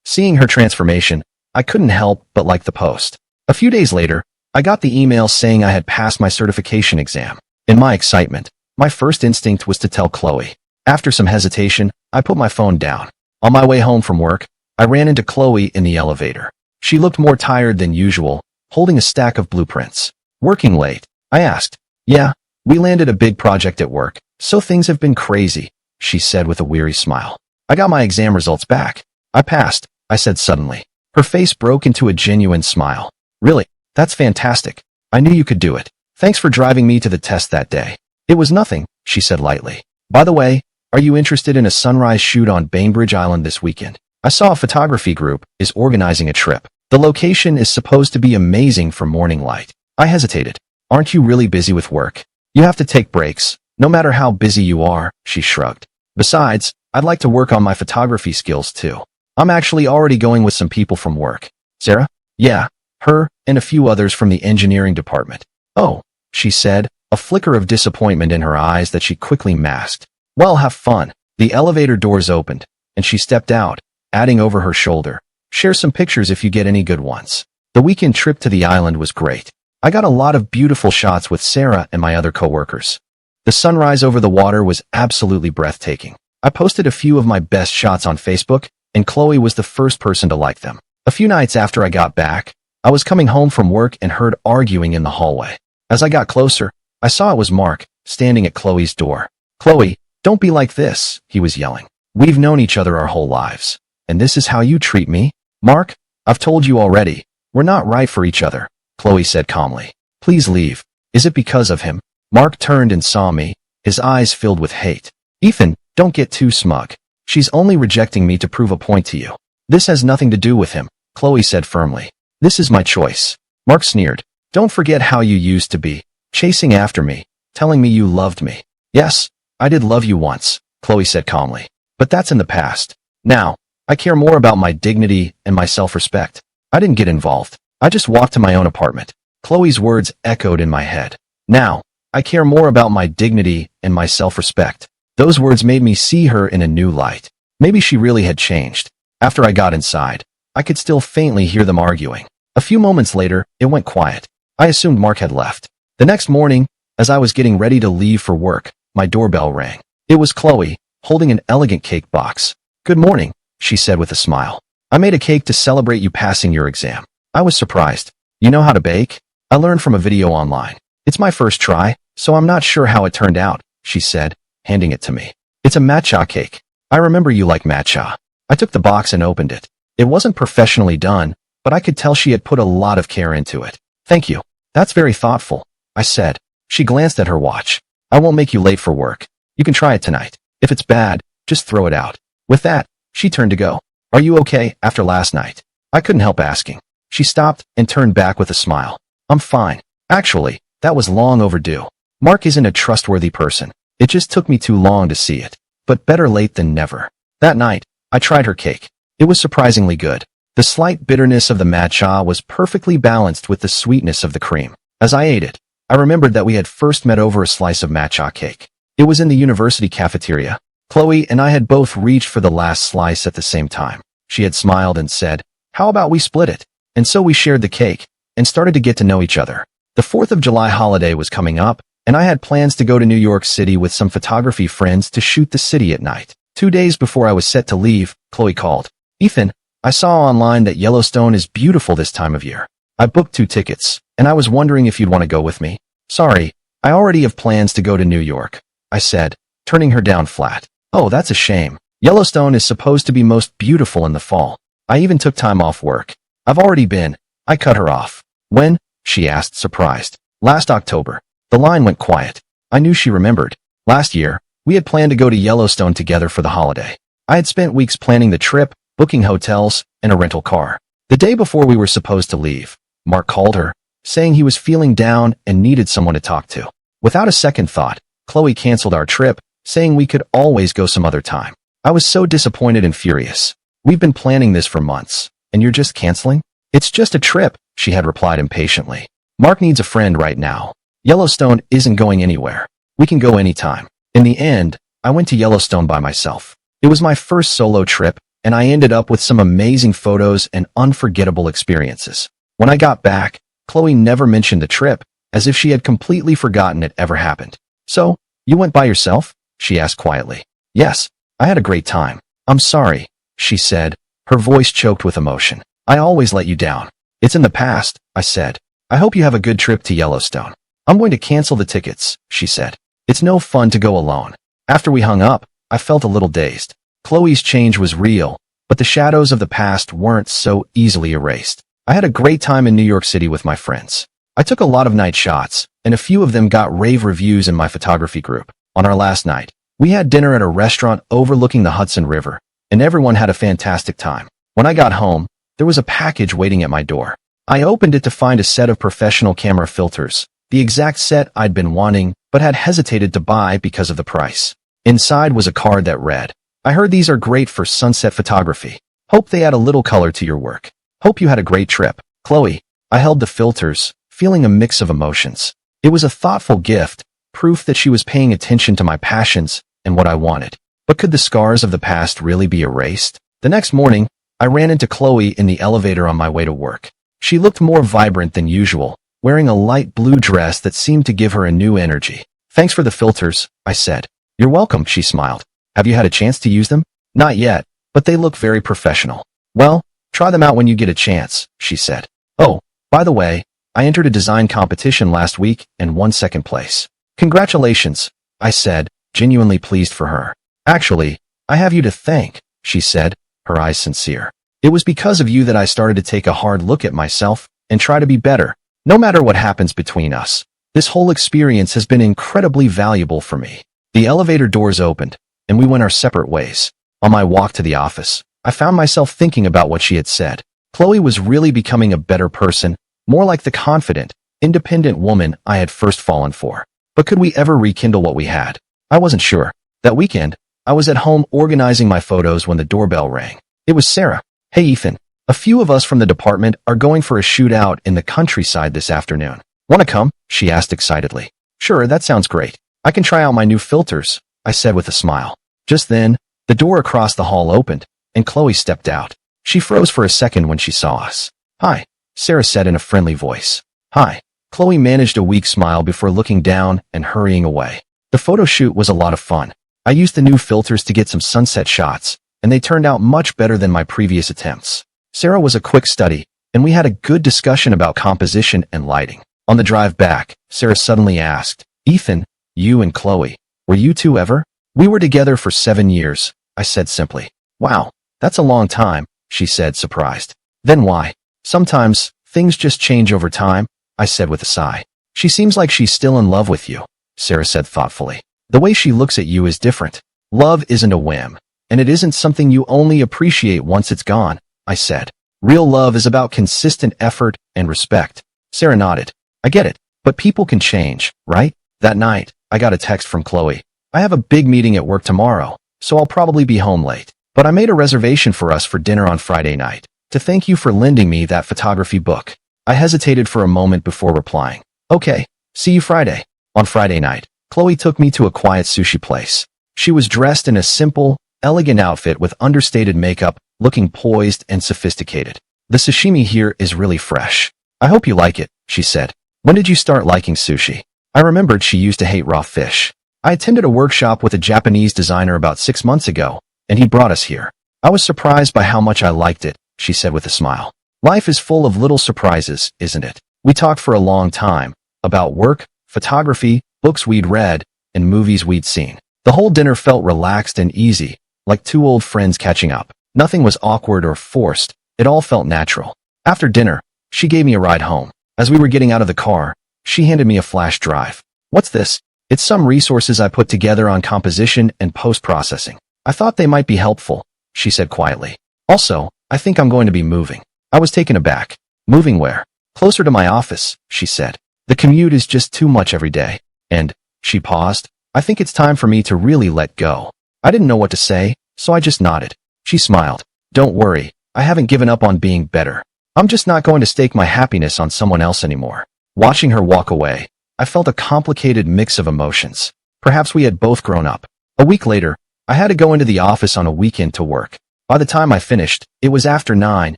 Seeing her transformation, I couldn't help but like the post. A few days later, I got the email saying I had passed my certification exam. In my excitement, my first instinct was to tell Chloe. After some hesitation, I put my phone down. On my way home from work, I ran into Chloe in the elevator. She looked more tired than usual, holding a stack of blueprints. "Working late?" I asked. "Yeah, we landed a big project at work, so things have been crazy," she said with a weary smile. "I got my exam results back. I passed," I said suddenly. Her face broke into a genuine smile. "Really? That's fantastic. I knew you could do it. Thanks for driving me to the test that day." "It was nothing," she said lightly. "By the way, are you interested in a sunrise shoot on Bainbridge Island this weekend? I saw a photography group is organizing a trip. The location is supposed to be amazing for morning light." I hesitated. "Aren't you really busy with work? You have to take breaks, no matter how busy you are," she shrugged. "Besides, I'd like to work on my photography skills too. I'm actually already going with some people from work." "Sarah?" "Yeah, her and a few others from the engineering department." "Oh," she said, a flicker of disappointment in her eyes that she quickly masked. "Well, have fun." The elevator doors opened, and she stepped out, adding over her shoulder, "Share some pictures if you get any good ones." The weekend trip to the island was great. I got a lot of beautiful shots with Sarah and my other coworkers. The sunrise over the water was absolutely breathtaking. I posted a few of my best shots on Facebook, and Chloe was the first person to like them. A few nights after I got back, I was coming home from work and heard arguing in the hallway. As I got closer, I saw it was Mark, standing at Chloe's door. "Chloe, don't be like this," he was yelling. "We've known each other our whole lives, and this is how you treat me?" "Mark, I've told you already, we're not right for each other," Chloe said calmly. "Please leave." "Is it because of him?" Mark turned and saw me, his eyes filled with hate. "Ethan, don't get too smug. She's only rejecting me to prove a point to you." "This has nothing to do with him," Chloe said firmly. "This is my choice." Mark sneered. "Don't forget how you used to be, chasing after me, telling me you loved me." "Yes, I did love you once," Chloe said calmly. "But that's in the past. Now, I care more about my dignity and my self-respect. I didn't get involved. I just walked to my own apartment." Chloe's words echoed in my head. "Now, I care more about my dignity and my self-respect." Those words made me see her in a new light. Maybe she really had changed. After I got inside, I could still faintly hear them arguing. A few moments later, it went quiet. I assumed Mark had left. The next morning, as I was getting ready to leave for work, my doorbell rang. It was Chloe, holding an elegant cake box. "Good morning," she said with a smile. "I made a cake to celebrate you passing your exam." I was surprised. "You know how to bake?" "I learned from a video online. It's my first try, so I'm not sure how it turned out," she said, handing it to me. "It's a matcha cake. I remember you like matcha." I took the box and opened it. It wasn't professionally done, but I could tell she had put a lot of care into it. "Thank you. That's very thoughtful," I said. She glanced at her watch. "I won't make you late for work. You can try it tonight. If it's bad, just throw it out." With that, she turned to go. "Are you okay after last night?" I couldn't help asking. She stopped and turned back with a smile. "I'm fine. Actually, that was long overdue. Mark isn't a trustworthy person. It just took me too long to see it. But better late than never." That night, I tried her cake. It was surprisingly good. The slight bitterness of the matcha was perfectly balanced with the sweetness of the cream. As I ate it, I remembered that we had first met over a slice of matcha cake. It was in the university cafeteria. Chloe and I had both reached for the last slice at the same time. She had smiled and said, "How about we split it?" And so we shared the cake and started to get to know each other. The 4th of July holiday was coming up, and I had plans to go to New York City with some photography friends to shoot the city at night. 2 days before I was set to leave, Chloe called. "Ethan, I saw online that Yellowstone is beautiful this time of year. I booked 2 tickets, and I was wondering if you'd want to go with me. Sorry, I already have plans to go to New York, I said, turning her down flat. Oh, that's a shame. Yellowstone is supposed to be most beautiful in the fall. I even took time off work. I've already been. I cut her off. When? She asked, surprised. Last October. The line went quiet. I knew she remembered. Last year, we had planned to go to Yellowstone together for the holiday. I had spent weeks planning the trip, booking hotels, and a rental car. The day before we were supposed to leave, Mark called her, saying he was feeling down and needed someone to talk to. Without a second thought, Chloe canceled our trip, saying we could always go some other time. I was so disappointed and furious. We've been planning this for months, and you're just canceling? It's just a trip, she had replied impatiently. Mark needs a friend right now. Yellowstone isn't going anywhere. We can go anytime. In the end, I went to Yellowstone by myself. It was my first solo trip, and I ended up with some amazing photos and unforgettable experiences. When I got back, Chloe never mentioned the trip, as if she had completely forgotten it ever happened. So, you went by yourself? She asked quietly. Yes, I had a great time. I'm sorry, she said, her voice choked with emotion. I always let you down. It's in the past, I said. I hope you have a good trip to Yellowstone. I'm going to cancel the tickets, she said. It's no fun to go alone. After we hung up, I felt a little dazed. Chloe's change was real, but the shadows of the past weren't so easily erased. I had a great time in New York City with my friends. I took a lot of night shots, and a few of them got rave reviews in my photography group. On our last night, we had dinner at a restaurant overlooking the Hudson River, and everyone had a fantastic time. When I got home, there was a package waiting at my door. I opened it to find a set of professional camera filters, the exact set I'd been wanting, but had hesitated to buy because of the price. Inside was a card that read, I heard these are great for sunset photography. Hope they add a little color to your work. Hope you had a great trip. Chloe. I held the filters, feeling a mix of emotions. It was a thoughtful gift, proof that she was paying attention to my passions and what I wanted. But could the scars of the past really be erased? The next morning, I ran into Chloe in the elevator on my way to work. She looked more vibrant than usual, wearing a light blue dress that seemed to give her a new energy. Thanks for the filters, I said. You're welcome, she smiled. Have you had a chance to use them? Not yet, but they look very professional. Well, try them out when you get a chance, she said. Oh, by the way, I entered a design competition last week and won second place. Congratulations, I said, genuinely pleased for her. Actually, I have you to thank, she said, her eyes sincere. It was because of you that I started to take a hard look at myself and try to be better, no matter what happens between us. This whole experience has been incredibly valuable for me. The elevator doors opened, and we went our separate ways. On my walk to the office, I found myself thinking about what she had said. Chloe was really becoming a better person, more like the confident, independent woman I had first fallen for. But could we ever rekindle what we had? I wasn't sure. That weekend, I was at home organizing my photos when the doorbell rang. It was Sarah. Hey Ethan, a few of us from the department are going for a shootout in the countryside this afternoon. Want to come? She asked excitedly. Sure, that sounds great. I can try out my new filters, I said with a smile. Just then, the door across the hall opened, and Chloe stepped out. She froze for a second when she saw us. Hi, Sarah said in a friendly voice. Hi. Chloe managed a weak smile before looking down and hurrying away. The photo shoot was a lot of fun. I used the new filters to get some sunset shots, and they turned out much better than my previous attempts. Sarah was a quick study, and we had a good discussion about composition and lighting. On the drive back, Sarah suddenly asked, Ethan, you and Chloe, were you two ever? We were together for 7 years, I said simply. Wow, that's a long time, she said, surprised. Then why? Sometimes, things just change over time, I said with a sigh. She seems like she's still in love with you, Sarah said thoughtfully. The way she looks at you is different. Love isn't a whim, and it isn't something you only appreciate once it's gone, I said. Real love is about consistent effort and respect. Sarah nodded. I get it, but people can change, right? That night, I got a text from Chloe. I have a big meeting at work tomorrow, so I'll probably be home late. But I made a reservation for us for dinner on Friday night, to thank you for lending me that photography book. I hesitated for a moment before replying. Okay, see you Friday. On Friday night, Chloe took me to a quiet sushi place. She was dressed in a simple, elegant outfit with understated makeup, looking poised and sophisticated. The sashimi here is really fresh. I hope you like it, she said. When did you start liking sushi? I remembered she used to hate raw fish. I attended a workshop with a Japanese designer about 6 months ago, and he brought us here. I was surprised by how much I liked it, she said with a smile. Life is full of little surprises, isn't it? We talked for a long time about work, photography, books we'd read, and movies we'd seen. The whole dinner felt relaxed and easy, like two old friends catching up. Nothing was awkward or forced. It all felt natural. After dinner, she gave me a ride home. As we were getting out of the car, she handed me a flash drive. "What's this?" "It's some resources I put together on composition and post-processing. I thought they might be helpful," she said quietly. "Also, I think I'm going to be moving." I was taken aback. "Moving where?" "Closer to my office," she said. "The commute is just too much every day." And, she paused, "I think it's time for me to really let go." I didn't know what to say, so I just nodded. She smiled. "Don't worry, I haven't given up on being better. I'm just not going to stake my happiness on someone else anymore." Watching her walk away, I felt a complicated mix of emotions. Perhaps we had both grown up. A week later, I had to go into the office on a weekend to work. By the time I finished, it was after 9,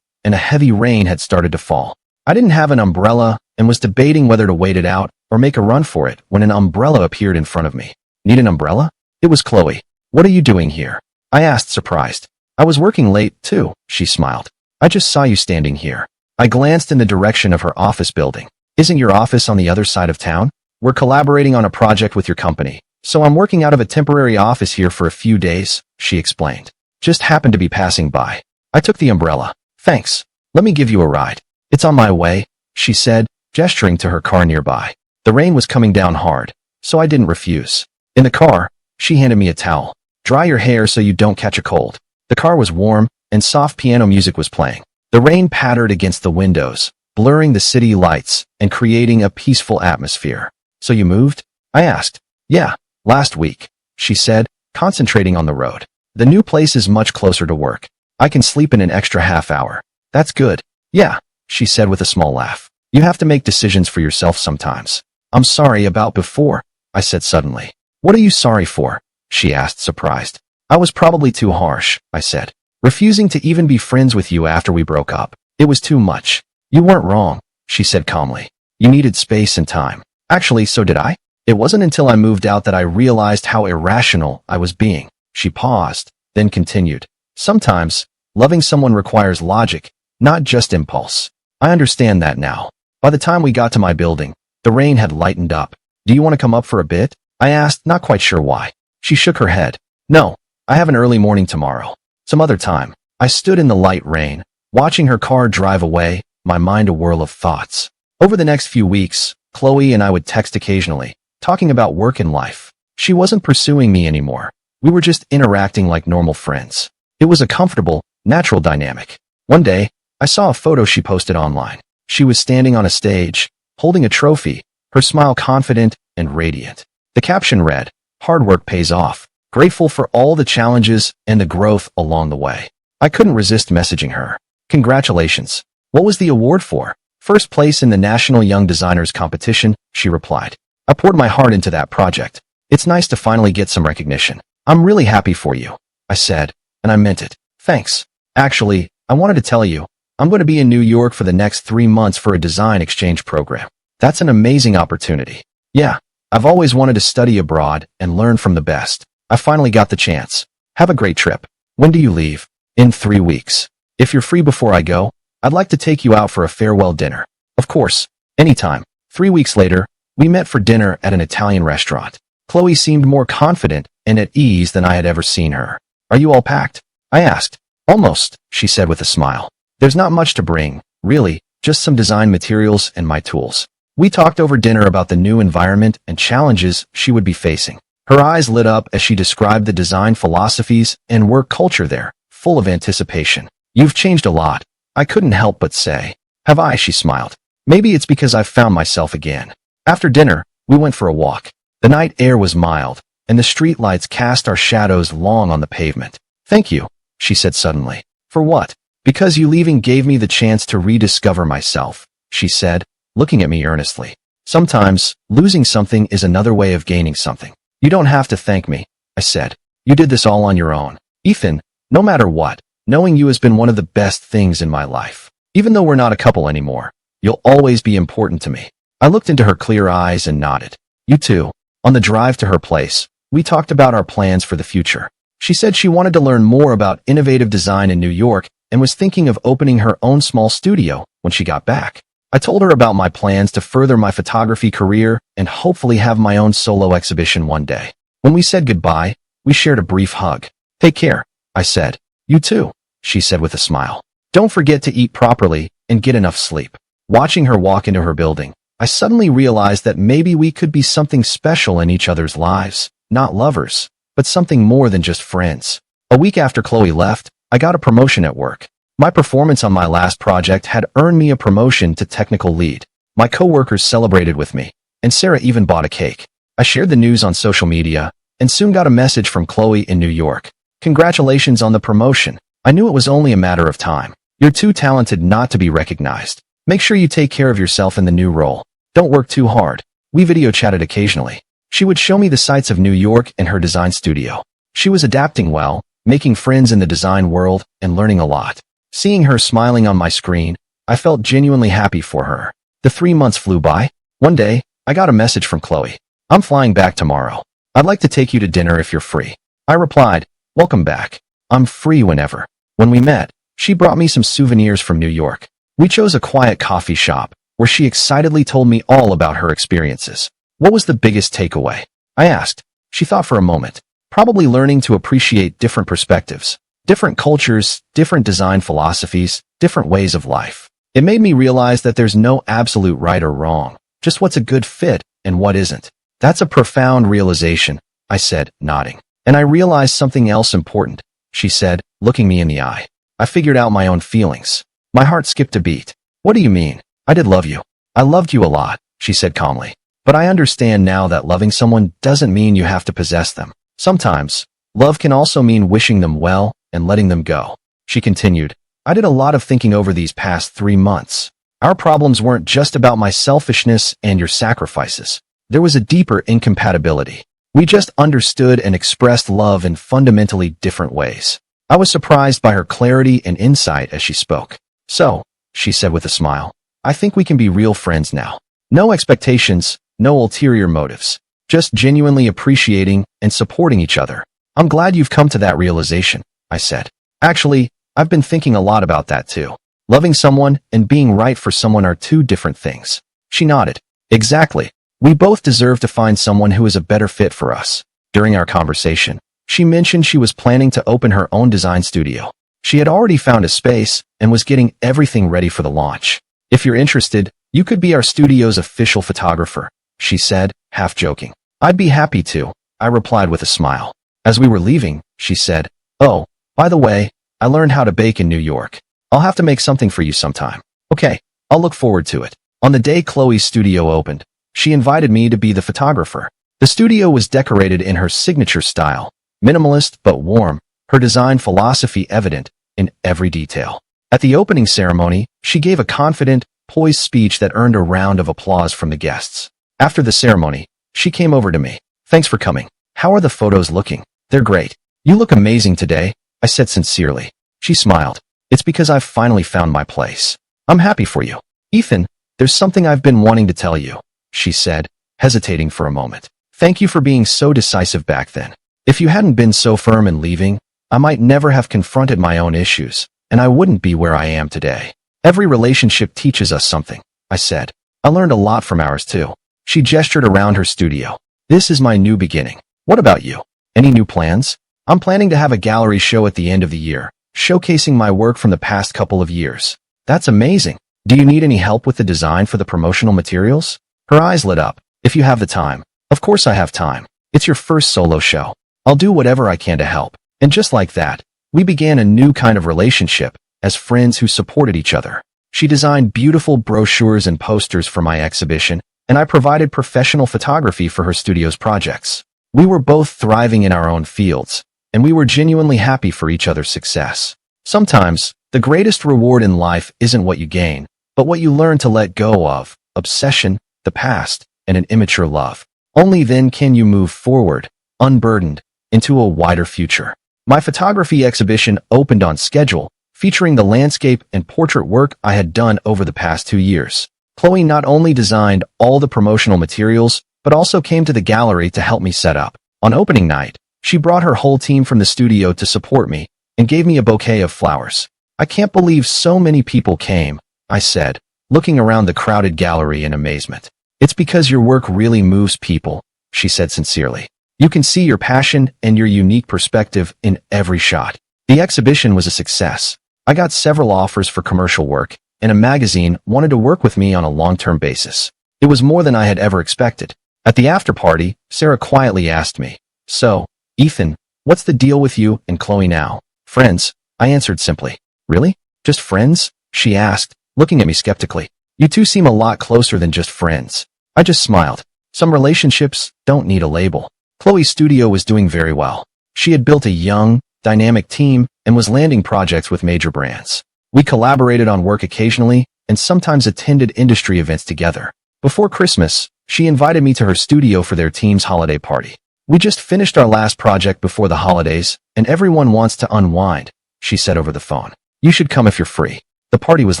and a heavy rain had started to fall. I didn't have an umbrella and was debating whether to wait it out or make a run for it when an umbrella appeared in front of me. "Need an umbrella?" It was Chloe. "What are you doing here?" I asked, surprised. "I was working late, too," she smiled. "I just saw you standing here." I glanced in the direction of her office building. "Isn't your office on the other side of town?" "We're collaborating on a project with your company, so I'm working out of a temporary office here for a few days," she explained. "Just happened to be passing by." I took the umbrella. "Thanks. Let me give you a ride." "It's on my way," she said, gesturing to her car nearby. The rain was coming down hard, so I didn't refuse. In the car, she handed me a towel. "Dry your hair so you don't catch a cold." The car was warm, and soft piano music was playing. The rain pattered against the windows, blurring the city lights and creating a peaceful atmosphere. "So you moved?" I asked. "Yeah, last week," she said, concentrating on the road. "The new place is much closer to work. I can sleep in an extra half hour." "That's good." "Yeah," she said with a small laugh. "You have to make decisions for yourself sometimes." "I'm sorry about before," I said suddenly. "What are you sorry for?" she asked, surprised. "I was probably too harsh," I said. "Refusing to even be friends with you after we broke up. It was too much." "You weren't wrong," she said calmly. "You needed space and time." "Actually, so did I." "It wasn't until I moved out that I realized how irrational I was being." She paused, then continued. "Sometimes, loving someone requires logic, not just impulse. I understand that now." By the time we got to my building, the rain had lightened up. "Do you want to come up for a bit?" I asked, not quite sure why. She shook her head. "No, I have an early morning tomorrow. Some other time." I stood in the light rain, watching her car drive away, my mind a whirl of thoughts. Over the next few weeks, Chloe and I would text occasionally, talking about work and life. She wasn't pursuing me anymore. We were just interacting like normal friends. It was a comfortable, natural dynamic. One day, I saw a photo she posted online. She was standing on a stage, holding a trophy, her smile confident and radiant. The caption read, "Hard work pays off. Grateful for all the challenges and the growth along the way." I couldn't resist messaging her. "Congratulations. What was the award for?" "First place in the National Young Designers Competition," she replied. "I poured my heart into that project. It's nice to finally get some recognition." "I'm really happy for you," I said, and I meant it. "Thanks. Actually, I wanted to tell you, I'm going to be in New York for the next 3 months for a design exchange program." "That's an amazing opportunity." "Yeah, I've always wanted to study abroad and learn from the best. I finally got the chance." "Have a great trip." "When do you leave?" "In 3 weeks. If you're free before I go, I'd like to take you out for a farewell dinner." "Of course, anytime." 3 weeks later, we met for dinner at an Italian restaurant. Chloe seemed more confident and at ease than I had ever seen her. "Are you all packed?" I asked. "Almost," she said with a smile. "There's not much to bring, really, just some design materials and my tools." We talked over dinner about the new environment and challenges she would be facing. Her eyes lit up as she described the design philosophies and work culture there, full of anticipation. "You've changed a lot," I couldn't help but say. "Have I?" she smiled. "Maybe it's because I've found myself again." After dinner, we went for a walk. The night air was mild, and the streetlights cast our shadows long on the pavement. "Thank you," she said suddenly. "For what?" "Because you leaving gave me the chance to rediscover myself," she said, looking at me earnestly. "Sometimes, losing something is another way of gaining something." "You don't have to thank me," I said. "You did this all on your own." "Ethan, no matter what, knowing you has been one of the best things in my life. Even though we're not a couple anymore, you'll always be important to me." I looked into her clear eyes and nodded. "You too." On the drive to her place, we talked about our plans for the future. She said she wanted to learn more about innovative design in New York and was thinking of opening her own small studio when she got back. I told her about my plans to further my photography career and hopefully have my own solo exhibition one day. When we said goodbye, we shared a brief hug. "Take care," I said. "You too," she said with a smile. "Don't forget to eat properly and get enough sleep." Watching her walk into her building, I suddenly realized that maybe we could be something special in each other's lives, not lovers, but something more than just friends. A week after Chloe left, I got a promotion at work. My performance on my last project had earned me a promotion to technical lead. My coworkers celebrated with me, and Sarah even bought a cake. I shared the news on social media, and soon got a message from Chloe in New York. "Congratulations on the promotion. I knew it was only a matter of time. You're too talented not to be recognized. Make sure you take care of yourself in the new role. Don't work too hard." We video chatted occasionally. She would show me the sights of New York and her design studio. She was adapting well, making friends in the design world, and learning a lot. Seeing her smiling on my screen, I felt genuinely happy for her. The 3 months flew by. One day, I got a message from Chloe. "I'm flying back tomorrow. I'd like to take you to dinner if you're free." I replied, "Welcome back. I'm free whenever." When we met, she brought me some souvenirs from New York. We chose a quiet coffee shop, where she excitedly told me all about her experiences. "What was the biggest takeaway?" I asked. She thought for a moment. "Probably learning to appreciate different perspectives, different cultures, different design philosophies, different ways of life. It made me realize that there's no absolute right or wrong, just what's a good fit and what isn't." "That's a profound realization," I said, nodding. "And I realized something else important," she said, looking me in the eye. I figured out my own feelings. My heart skipped a beat. "What do you mean? I did love you. I loved you a lot," she said calmly. "But I understand now that loving someone doesn't mean you have to possess them. Sometimes, love can also mean wishing them well and letting them go." She continued, "I did a lot of thinking over these past 3 months. Our problems weren't just about my selfishness and your sacrifices. There was a deeper incompatibility. We just understood and expressed love in fundamentally different ways." I was surprised by her clarity and insight as she spoke. "So," she said with a smile, "I think we can be real friends now. No expectations, no ulterior motives. Just genuinely appreciating and supporting each other." "I'm glad you've come to that realization," I said. "Actually, I've been thinking a lot about that too. Loving someone and being right for someone are two different things." She nodded. "Exactly. We both deserve to find someone who is a better fit for us." During our conversation, she mentioned she was planning to open her own design studio. She had already found a space and was getting everything ready for the launch. "If you're interested, you could be our studio's official photographer," she said, half joking. "I'd be happy to," I replied with a smile. As we were leaving, she said, "Oh, by the way, I learned how to bake in New York. I'll have to make something for you sometime." "Okay, I'll look forward to it." On the day Chloe's studio opened, she invited me to be the photographer. The studio was decorated in her signature style, minimalist but warm, her design philosophy evident in every detail. At the opening ceremony, she gave a confident, poised speech that earned a round of applause from the guests. After the ceremony, she came over to me. "Thanks for coming. How are the photos looking?" "They're great. You look amazing today," I said sincerely. She smiled. "It's because I've finally found my place. I'm happy for you." "Ethan, there's something I've been wanting to tell you," she said, hesitating for a moment. "Thank you for being so decisive back then. If you hadn't been so firm in leaving, I might never have confronted my own issues, and I wouldn't be where I am today." "Every relationship teaches us something," I said. "I learned a lot from ours too." She gestured around her studio. "This is my new beginning. What about you? Any new plans?" "I'm planning to have a gallery show at the end of the year, showcasing my work from the past couple of years." "That's amazing. Do you need any help with the design for the promotional materials?" Her eyes lit up. "If you have the time." "Of course I have time. It's your first solo show. I'll do whatever I can to help." And just like that, we began a new kind of relationship, as friends who supported each other. She designed beautiful brochures and posters for my exhibition, and I provided professional photography for her studio's projects. We were both thriving in our own fields, and we were genuinely happy for each other's success. Sometimes, the greatest reward in life isn't what you gain, but what you learn to let go of: obsession, the past, and an immature love. Only then can you move forward, unburdened, into a wider future. My photography exhibition opened on schedule, featuring the landscape and portrait work I had done over the past 2 years. Chloe not only designed all the promotional materials, but also came to the gallery to help me set up. On opening night, she brought her whole team from the studio to support me and gave me a bouquet of flowers. I can't believe so many people came, I said, looking around the crowded gallery in amazement. It's because your work really moves people, she said sincerely. You can see your passion and your unique perspective in every shot. The exhibition was a success. I got several offers for commercial work, and a magazine wanted to work with me on a long-term basis. It was more than I had ever expected. At the after-party, Sarah quietly asked me, "So, Ethan, what's the deal with you and Chloe now?" "Friends," I answered simply. "Really? Just friends?" she asked, looking at me skeptically. "You two seem a lot closer than just friends." I just smiled. Some relationships don't need a label. Chloe's studio was doing very well. She had built a young, dynamic team and was landing projects with major brands. We collaborated on work occasionally and sometimes attended industry events together. Before Christmas, she invited me to her studio for their team's holiday party. "We just finished our last project before the holidays, and everyone wants to unwind," she said over the phone. "You should come if you're free." The party was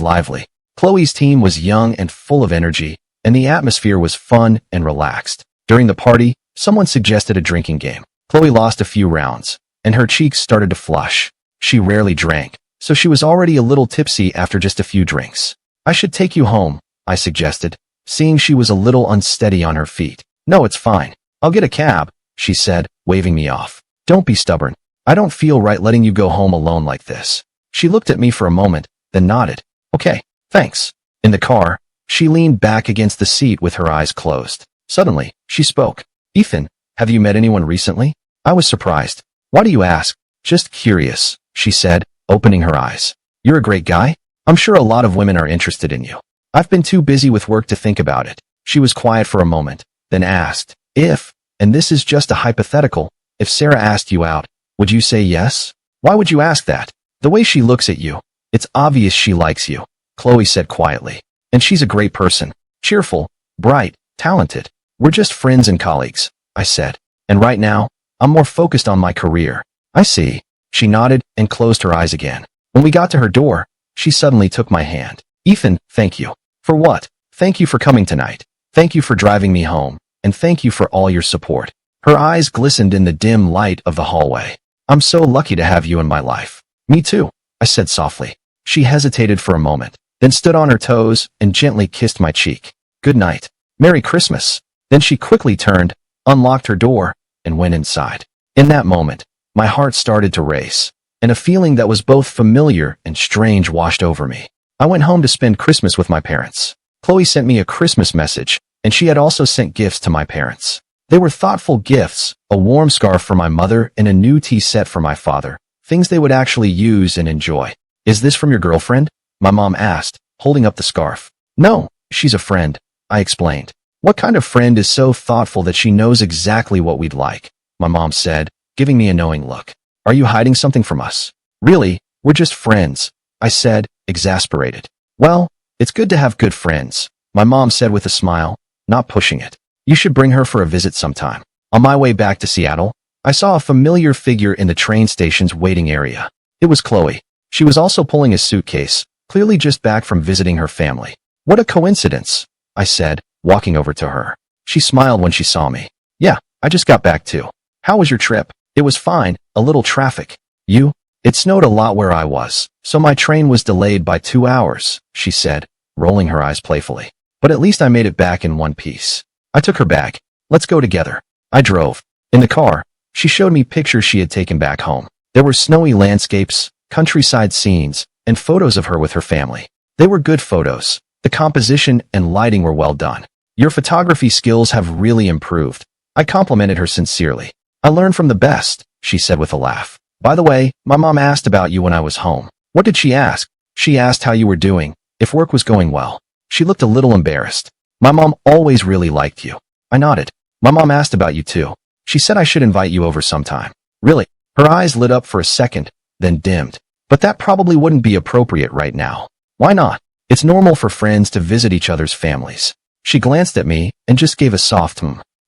lively. Chloe's team was young and full of energy, and the atmosphere was fun and relaxed. During the party, someone suggested a drinking game. Chloe lost a few rounds, and her cheeks started to flush. She rarely drank, so she was already a little tipsy after just a few drinks. "I should take you home," I suggested, seeing she was a little unsteady on her feet. "No, it's fine. I'll get a cab," she said, waving me off. "Don't be stubborn. I don't feel right letting you go home alone like this." She looked at me for a moment, then nodded. "Okay, thanks." In the car, she leaned back against the seat with her eyes closed. Suddenly, she spoke. "Ethan, have you met anyone recently?" I was surprised. "Why do you ask?" "Just curious," she said, opening her eyes. "You're a great guy. I'm sure a lot of women are interested in you." "I've been too busy with work to think about it." She was quiet for a moment, then asked, "If, and this is just a hypothetical, if Sarah asked you out, would you say yes?" "Why would you ask that?" "The way she looks at you. It's obvious she likes you," Chloe said quietly. "And she's a great person. Cheerful, bright, talented. We're just friends and colleagues," I said. "And right now, I'm more focused on my career." "I see." She nodded and closed her eyes again. When we got to her door, she suddenly took my hand. "Ethan, thank you." "For what?" "Thank you for coming tonight. Thank you for driving me home. And thank you for all your support." Her eyes glistened in the dim light of the hallway. "I'm so lucky to have you in my life." "Me too," I said softly. She hesitated for a moment, then stood on her toes and gently kissed my cheek. "Good night. Merry Christmas." Then she quickly turned, unlocked her door, and went inside. In that moment, my heart started to race, and a feeling that was both familiar and strange washed over me. I went home to spend Christmas with my parents. Chloe sent me a Christmas message, and she had also sent gifts to my parents. They were thoughtful gifts, a warm scarf for my mother and a new tea set for my father, things they would actually use and enjoy. "Is this from your girlfriend?" my mom asked, holding up the scarf. "No, she's a friend," I explained. "What kind of friend is so thoughtful that she knows exactly what we'd like?" my mom said, giving me a knowing look. "Are you hiding something from us?" "Really, we're just friends," I said, exasperated. "Well, it's good to have good friends," my mom said with a smile, not pushing it. "You should bring her for a visit sometime." On my way back to Seattle, I saw a familiar figure in the train station's waiting area. It was Chloe. She was also pulling a suitcase, clearly just back from visiting her family. "What a coincidence," I said, walking over to her. She smiled when she saw me. "Yeah, I just got back too." "How was your trip?" "It was fine, a little traffic." "You?" "It snowed a lot where I was, so my train was delayed by 2 hours," she said, rolling her eyes playfully. "But at least I made it back in one piece." I took her bag. "Let's go together." I drove. In the car, she showed me pictures she had taken back home. There were snowy landscapes, countryside scenes, and photos of her with her family. They were good photos. The composition and lighting were well done. "Your photography skills have really improved." I complimented her sincerely. "I learned from the best," she said with a laugh. "By the way, my mom asked about you when I was home." "What did she ask?" "She asked how you were doing, if work was going well." She looked a little embarrassed. "My mom always really liked you." I nodded. "My mom asked about you too. She said I should invite you over sometime." "Really?" Her eyes lit up for a second, then dimmed. "But that probably wouldn't be appropriate right now." "Why not?" "It's normal for friends to visit each other's families." She glanced at me and just gave a soft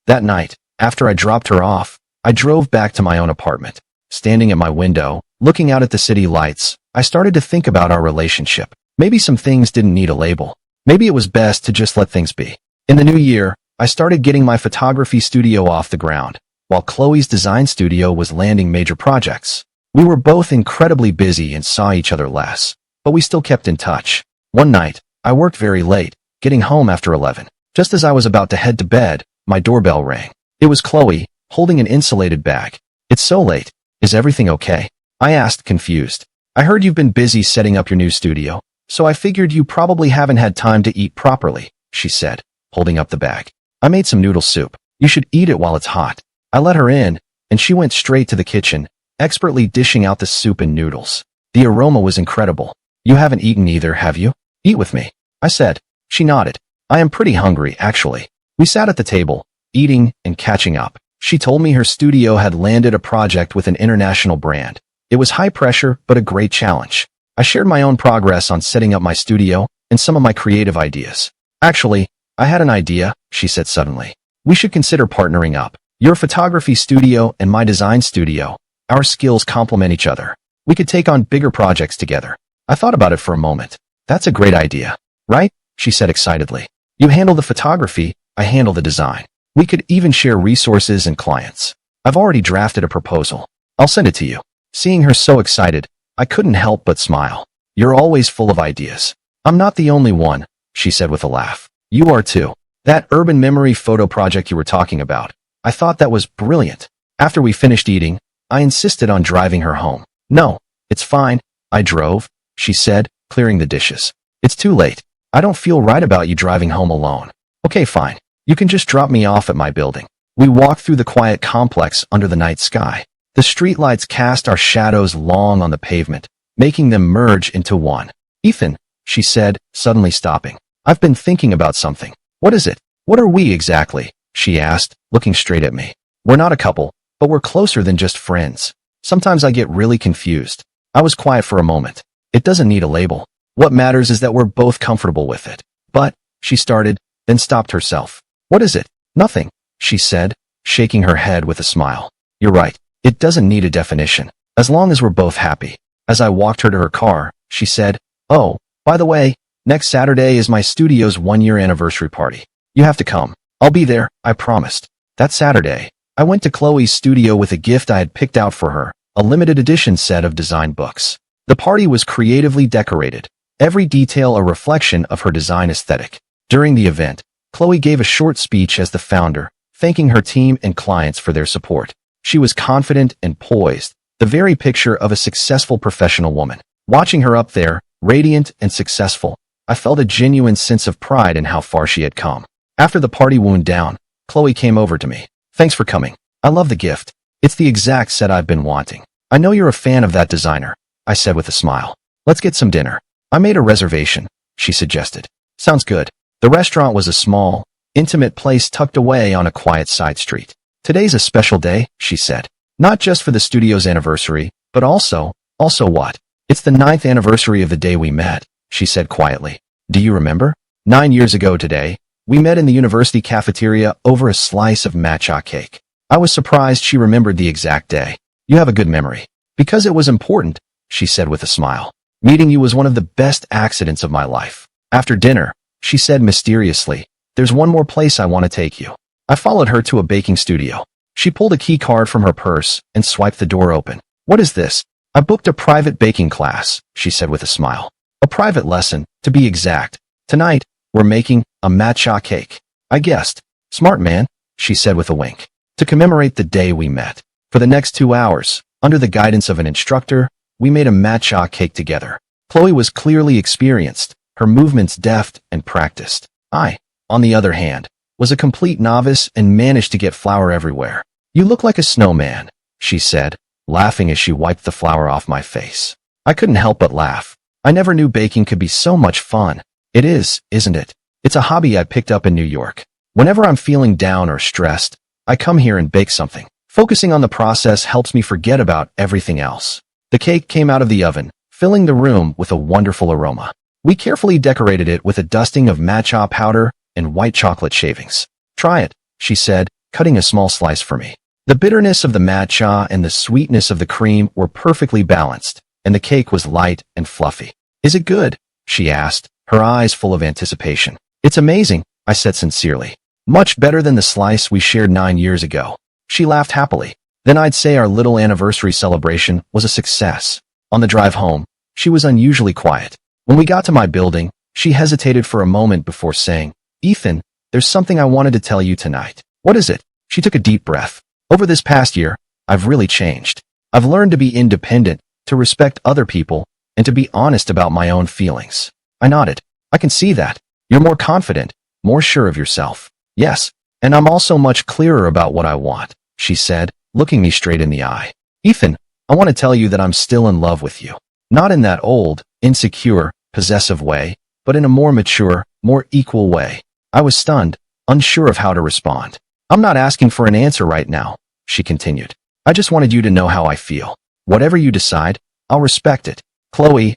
That night, after I dropped her off, I drove back to my own apartment. Standing at my window, looking out at the city lights, I started to think about our relationship. Maybe some things didn't need a label. Maybe it was best to just let things be. In the new year, I started getting my photography studio off the ground, while Chloe's design studio was landing major projects. We were both incredibly busy and saw each other less. but we still kept in touch. One night, I worked very late, getting home after 11. Just as I was about to head to bed, my doorbell rang. It was Chloe, holding an insulated bag. "It's so late. Is everything okay?" I asked, confused. "I heard you've been busy setting up your new studio, so I figured you probably haven't had time to eat properly," she said, holding up the bag. "I made some noodle soup. You should eat it while it's hot." I let her in, and she went straight to the kitchen, expertly dishing out the soup and noodles. The aroma was incredible. "You haven't eaten either, have you? Eat with me," I said. She nodded. "I am pretty hungry, actually." We sat at the table, eating and catching up. She told me her studio had landed a project with an international brand. It was high pressure, but a great challenge. I shared my own progress on setting up my studio and some of my creative ideas. "Actually, I had an idea," she said suddenly. "We should consider partnering up. Your photography studio and my design studio. Our skills complement each other. We could take on bigger projects together." I thought about it for a moment. "That's a great idea, right?" she said excitedly. "You handle the photography, I handle the design. We could even share resources and clients. I've already drafted a proposal. I'll send it to you." Seeing her so excited, I couldn't help but smile. "You're always full of ideas." "I'm not the only one," she said with a laugh. "You are too. That urban memory photo project you were talking about. I thought that was brilliant." After we finished eating, I insisted on driving her home. "No, it's fine. I drove," she said, clearing the dishes. "It's too late. I don't feel right about you driving home alone." "Okay, fine. You can just drop me off at my building." We walked through the quiet complex under the night sky. The streetlights cast our shadows long on the pavement, making them merge into one. "Ethan," she said, suddenly stopping. "I've been thinking about something." "What is it?" "What are we exactly?" she asked, looking straight at me. "We're not a couple, but we're closer than just friends. Sometimes I get really confused." I was quiet for a moment. "It doesn't need a label. What matters is that we're both comfortable with it." "But," she started, then stopped herself. "What is it?" "Nothing," she said, shaking her head with a smile. "You're right. It doesn't need a definition, as long as we're both happy." As I walked her to her car, she said, "Oh, by the way, next Saturday is my studio's 1-year anniversary party. You have to come." "I'll be there," I promised. That Saturday, I went to Chloe's studio with a gift I had picked out for her, a limited edition set of design books. The party was creatively decorated, every detail a reflection of her design aesthetic. During the event, Chloe gave a short speech as the founder, thanking her team and clients for their support. She was confident and poised, the very picture of a successful professional woman. Watching her up there, radiant and successful, I felt a genuine sense of pride in how far she had come. After the party wound down, Chloe came over to me. "Thanks for coming. I love the gift. It's the exact set I've been wanting. I know you're a fan of that designer," I said with a smile. "Let's get some dinner." "I made a reservation," she suggested. "Sounds good." The restaurant was a small, intimate place tucked away on a quiet side street. "Today's a special day," she said. "Not just for the studio's anniversary, but also what? It's the 9th anniversary of the day we met," she said quietly. "Do you remember? 9 years ago today, we met in the university cafeteria over a slice of matcha cake." I was surprised she remembered the exact day. "You have a good memory." "Because it was important," she said with a smile. "Meeting you was one of the best accidents of my life." After dinner, she said mysteriously, "There's one more place I want to take you." I followed her to a baking studio. She pulled a key card from her purse and swiped the door open. "What is this?" "I booked a private baking class," she said with a smile. "A private lesson, to be exact. Tonight, we're making a matcha cake." I guessed. "Smart man," she said with a wink. To commemorate the day we met. For the next 2 hours, under the guidance of an instructor, we made a matcha cake together. Chloe was clearly experienced, her movements deft and practiced. I, on the other hand, was a complete novice and managed to get flour everywhere. "You look like a snowman," she said, laughing as she wiped the flour off my face. I couldn't help but laugh. I never knew baking could be so much fun. It is, isn't it? It's a hobby I picked up in New York. Whenever I'm feeling down or stressed, I come here and bake something. Focusing on the process helps me forget about everything else. The cake came out of the oven, filling the room with a wonderful aroma. We carefully decorated it with a dusting of matcha powder and white chocolate shavings. "Try it," she said, cutting a small slice for me. The bitterness of the matcha and the sweetness of the cream were perfectly balanced, and the cake was light and fluffy. "Is it good?" she asked, her eyes full of anticipation. "It's amazing," I said sincerely. "Much better than the slice we shared 9 years ago." She laughed happily. "Then I'd say our little anniversary celebration was a success." On the drive home, She was unusually quiet. When we got to my building, she hesitated for a moment before saying, "Ethan, there's something I wanted to tell you tonight." "What is it?" She took a deep breath. "Over this past year, I've really changed. I've learned to be independent, to respect other people, and to be honest about my own feelings." I nodded. "I can see that. You're more confident, more sure of yourself." "Yes, and I'm also much clearer about what I want," she said, looking me straight in the eye. "Ethan, I want to tell you that I'm still in love with you. Not in that old, insecure, possessive way, but in a more mature, more equal way." I was stunned, unsure of how to respond. "I'm not asking for an answer right now," she continued. "I just wanted you to know how I feel. Whatever you decide, I'll respect it." "Chloe,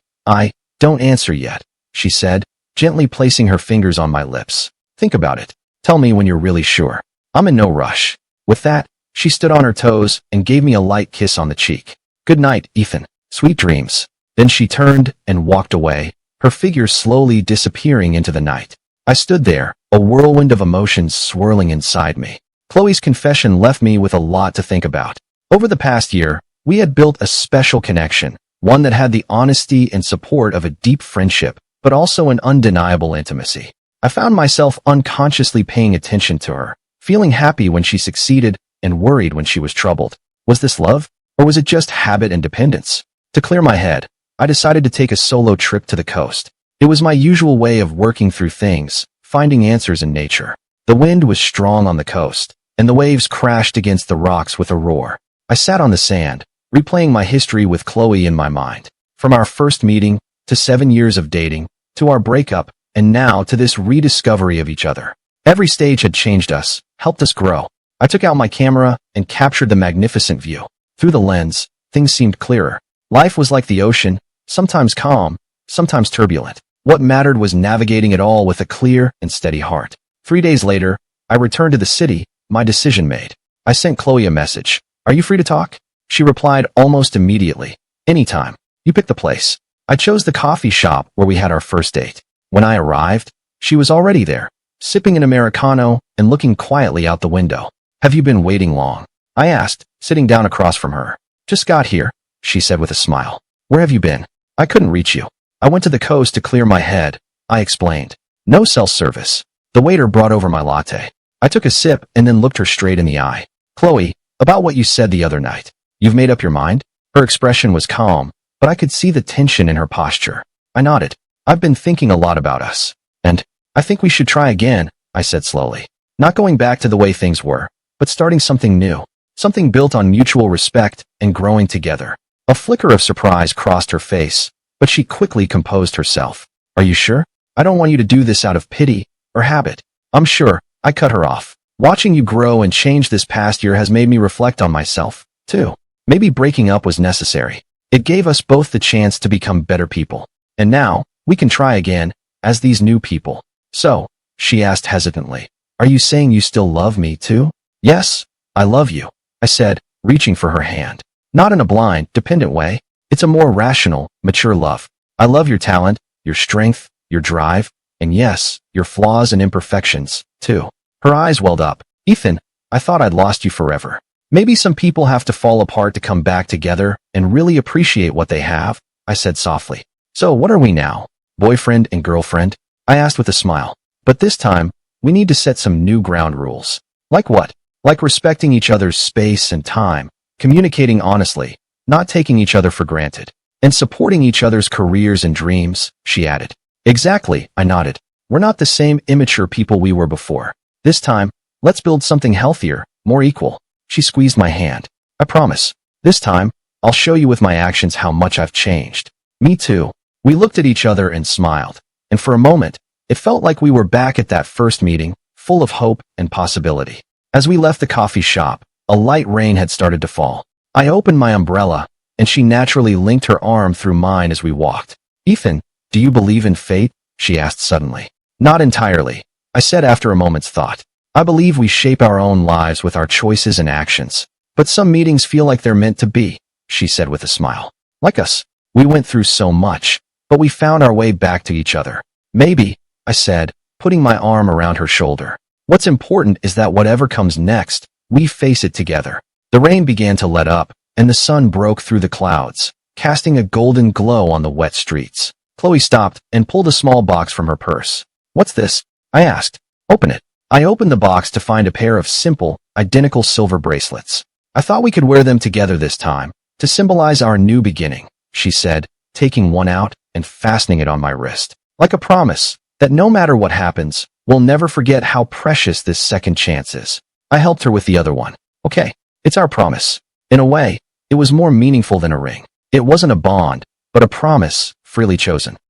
don't answer yet," she said, gently placing her fingers on my lips. "Think about it. Tell me when you're really sure. I'm in no rush." With that, she stood on her toes and gave me a light kiss on the cheek. "Good night, Ethan. Sweet dreams." Then she turned and walked away, her figure slowly disappearing into the night. I stood there, a whirlwind of emotions swirling inside me. Chloe's confession left me with a lot to think about. Over the past year, we had built a special connection, one that had the honesty and support of a deep friendship, but also an undeniable intimacy. I found myself unconsciously paying attention to her, feeling happy when she succeeded and worried when she was troubled. Was this love, or was it just habit and dependence? To clear my head, I decided to take a solo trip to the coast. It was my usual way of working through things, finding answers in nature. The wind was strong on the coast, and the waves crashed against the rocks with a roar. I sat on the sand, replaying my history with Chloe in my mind. From our first meeting, to 7 years of dating, to our breakup, and now to this rediscovery of each other. Every stage had changed us, helped us grow. I took out my camera and captured the magnificent view. Through the lens, things seemed clearer. Life was like the ocean, sometimes calm, sometimes turbulent. What mattered was navigating it all with a clear and steady heart. 3 days later, I returned to the city, my decision made. I sent Chloe a message. "Are you free to talk?" She replied almost immediately. "Anytime. You pick the place." I chose the coffee shop where we had our first date. When I arrived, she was already there, sipping an Americano and looking quietly out the window. "Have you been waiting long?" I asked, sitting down across from her. "Just got here," she said with a smile. "Where have you been?" "I couldn't reach you. I went to the coast to clear my head," I explained. "No self-service." The waiter brought over my latte. I took a sip and then looked her straight in the eye. "Chloe, about what you said the other night. You've made up your mind?" Her expression was calm, but I could see the tension in her posture. I nodded. "I've been thinking a lot about us. And I think we should try again," I said slowly. "Not going back to the way things were, but starting something new. Something built on mutual respect and growing together." A flicker of surprise crossed her face, but she quickly composed herself. "Are you sure? I don't want you to do this out of pity or habit." "I'm sure," I cut her off. "Watching you grow and change this past year has made me reflect on myself, too. Maybe breaking up was necessary. It gave us both the chance to become better people. And now, we can try again, as these new people." "So," she asked hesitantly, "are you saying you still love me, too?" "Yes, I love you," I said, reaching for her hand. "Not in a blind, dependent way. It's a more rational, mature love. I love your talent, your strength, your drive, and yes, your flaws and imperfections, too." Her eyes welled up. "Ethan, I thought I'd lost you forever. Maybe some people have to fall apart to come back together and really appreciate what they have," I said softly. "So what are we now? Boyfriend and girlfriend?" I asked with a smile. "But this time, we need to set some new ground rules." "Like what?" "Like respecting each other's space and time, communicating honestly, not taking each other for granted, and supporting each other's careers and dreams," she added. "Exactly," I nodded. "We're not the same immature people we were before. This time, let's build something healthier, more equal." She squeezed my hand. "I promise. This time, I'll show you with my actions how much I've changed." "Me too." We looked at each other and smiled, and for a moment, it felt like we were back at that first meeting, full of hope and possibility. As we left the coffee shop, a light rain had started to fall. I opened my umbrella, and she naturally linked her arm through mine as we walked. "Ethan, do you believe in fate?" she asked suddenly. "Not entirely," I said after a moment's thought. "I believe we shape our own lives with our choices and actions. But some meetings feel like they're meant to be," she said with a smile. "Like us. We went through so much, but we found our way back to each other." "Maybe," I said, putting my arm around her shoulder. "What's important is that whatever comes next, we face it together." The rain began to let up, and the sun broke through the clouds, casting a golden glow on the wet streets. Chloe stopped and pulled a small box from her purse. "What's this?" I asked. "Open it." I opened the box to find a pair of simple, identical silver bracelets. "I thought we could wear them together this time, to symbolize our new beginning," she said, taking one out and fastening it on my wrist. "Like a promise that no matter what happens, we'll never forget how precious this second chance is." I helped her with the other one. "Okay, it's our promise." In a way, it was more meaningful than a ring. It wasn't a bond, but a promise, freely chosen.